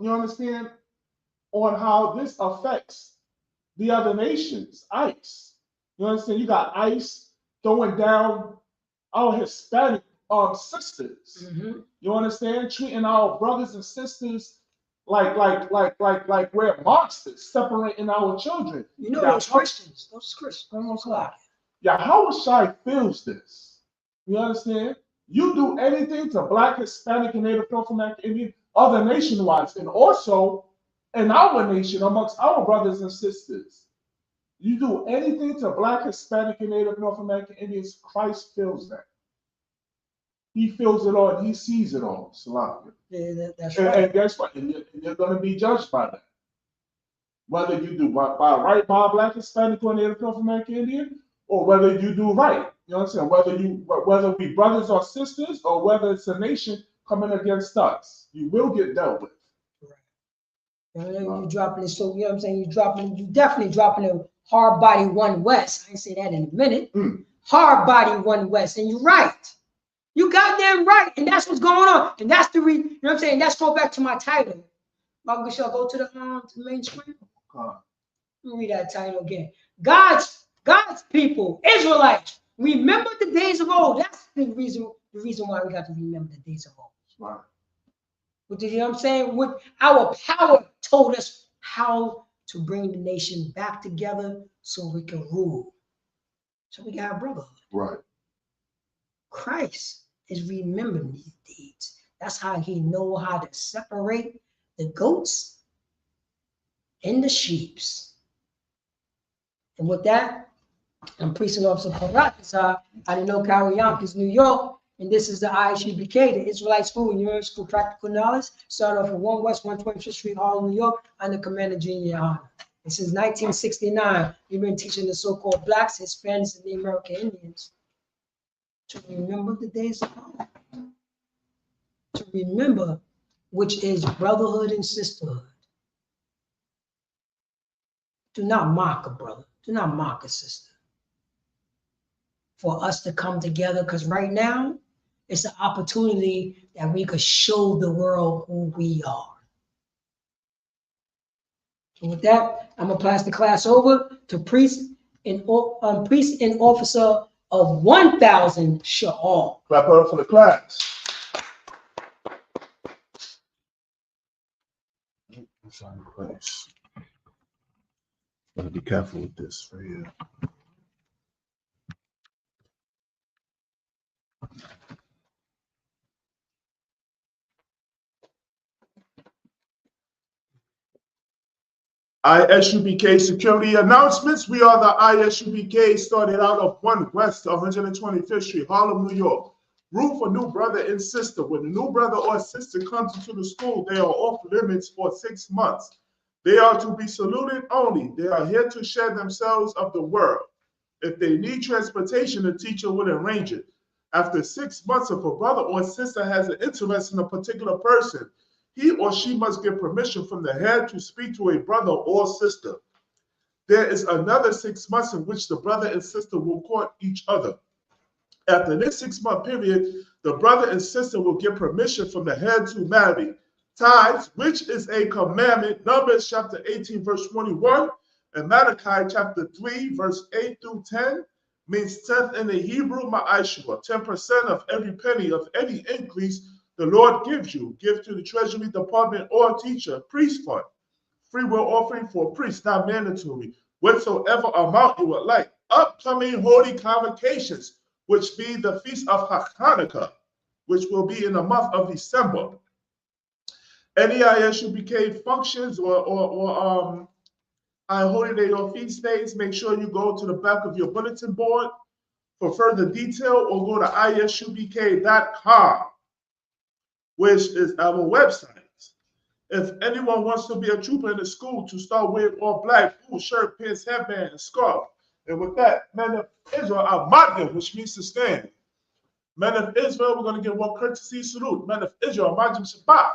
you understand, on how this affects the other nations, ICE. You understand? You got ICE throwing down our Hispanic sisters. Mm-hmm. You understand? Treating our brothers and sisters like we're monsters, separating our children. You know those Christians. Those Christians. Yahweh Shai feels this. You understand? You do anything to Black, Hispanic, and Native North American Indian, other nation-wise, and also in our nation, amongst our brothers and sisters. You do anything to Black, Hispanic, and Native North American Indians, Christ feels that. He feels it all and he sees it all. Salam. Yeah, that's right. And guess what? And you're going to be judged by that. Whether you do by right by a Black, Hispanic, or Native North American Indian, or whether you do right. You know what I'm saying? Whether we brothers or sisters, or whether it's a nation coming against us, you will get dealt with. Right. You dropping it, so you know what I'm saying? You definitely dropping a hard body one west. I ain't say that in a minute. Hard body one west, and you're right. You goddamn right, and that's what's going on, and that's the you know what I'm saying. That's go back to my title. Michael, shall go to the main screen. Let me read that title again. God's people, Israelites, remember the days of old. That's the reason why we got to remember the days of old. Right. But you know what I'm saying? What our power told us how to bring the nation back together so we can rule. So we got a brotherhood. Right. Christ is remembering these deeds. That's how he know how to separate the goats and the sheeps. And with that, I'm Precinct Officer PART2 out of NoCal, Yonkers, New York. And this is the ISUPK, the Israelite School and University School Practical Knowledge. Started off at 1 West 125th Street, Harlem, New York, under Commander Junior Honor. And since 1969, we've been teaching the so-called Blacks, Hispanics, and the American Indians to remember the days of old. To remember which is brotherhood and sisterhood. Do not mock a brother. Do not mock a sister. For us to come together, because right now, it's an opportunity that we could show the world who we are. So with that, I'm gonna pass the class over to priest and officer of 1,000 Sha'al. Clap it up for the class. Gotta be careful with this right here. ISUPK security announcements. We are the ISUPK, started out of 1 West 125th Street, Harlem, New York. Room for new brother and sister. When a new brother or sister comes into the school, they are off limits for 6 months. They are to be saluted only. They are here to share themselves of the world. If they need transportation, the teacher will arrange it. After 6 months, if a brother or sister has an interest in a particular person, he or she must get permission from the head to speak to a brother or sister. There is another 6 months in which the brother and sister will court each other. After this 6 month period, the brother and sister will get permission from the head to marry. Tithes, which is a commandment, Numbers chapter 18, verse 21, and Malachi chapter 3, verse 8 through 10, means tenth in the Hebrew ma'ashua, 10% of every penny of any increase the Lord gives you. Give to the treasury department or teacher, priest fund. Free will offering for priests, not mandatory. Whatsoever amount you would like. Upcoming holy convocations, which be the feast of Hanukkah, which will be in the month of December. Any ISUPK functions or holy day or feast days, make sure you go to the back of your bulletin board for further detail, or go to isupk.com, which is our website. If anyone wants to be a trooper in the school, to start with all black, blue shirt, pants, headband, and scarf. And with that, men of Israel, Ahmadiyya, which means to stand. Men of Israel, we're going to give one courtesy salute. Men of Israel, Majim Shabbat,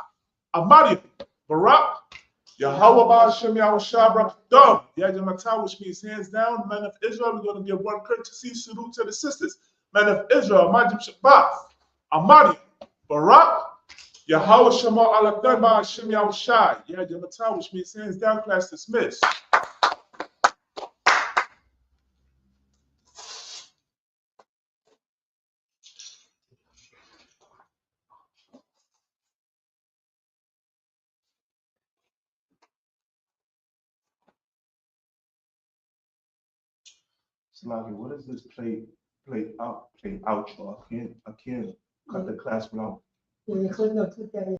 Ahmadiyya, Barak, Yahweh Ba'ashem Yahushua Barakdam, Yajamata, which means hands down. Men of Israel, we're going to give one courtesy salute to the sisters. Men of Israel, Majim Shabbat, Ahmadiyya, Barak, Yahweh Shema Alakdan Ba'ashem Yahushua, Yajamata, which means hands down. Class dismissed. Sluggy, what is this play outro? I can't cut the class without. Yeah, click that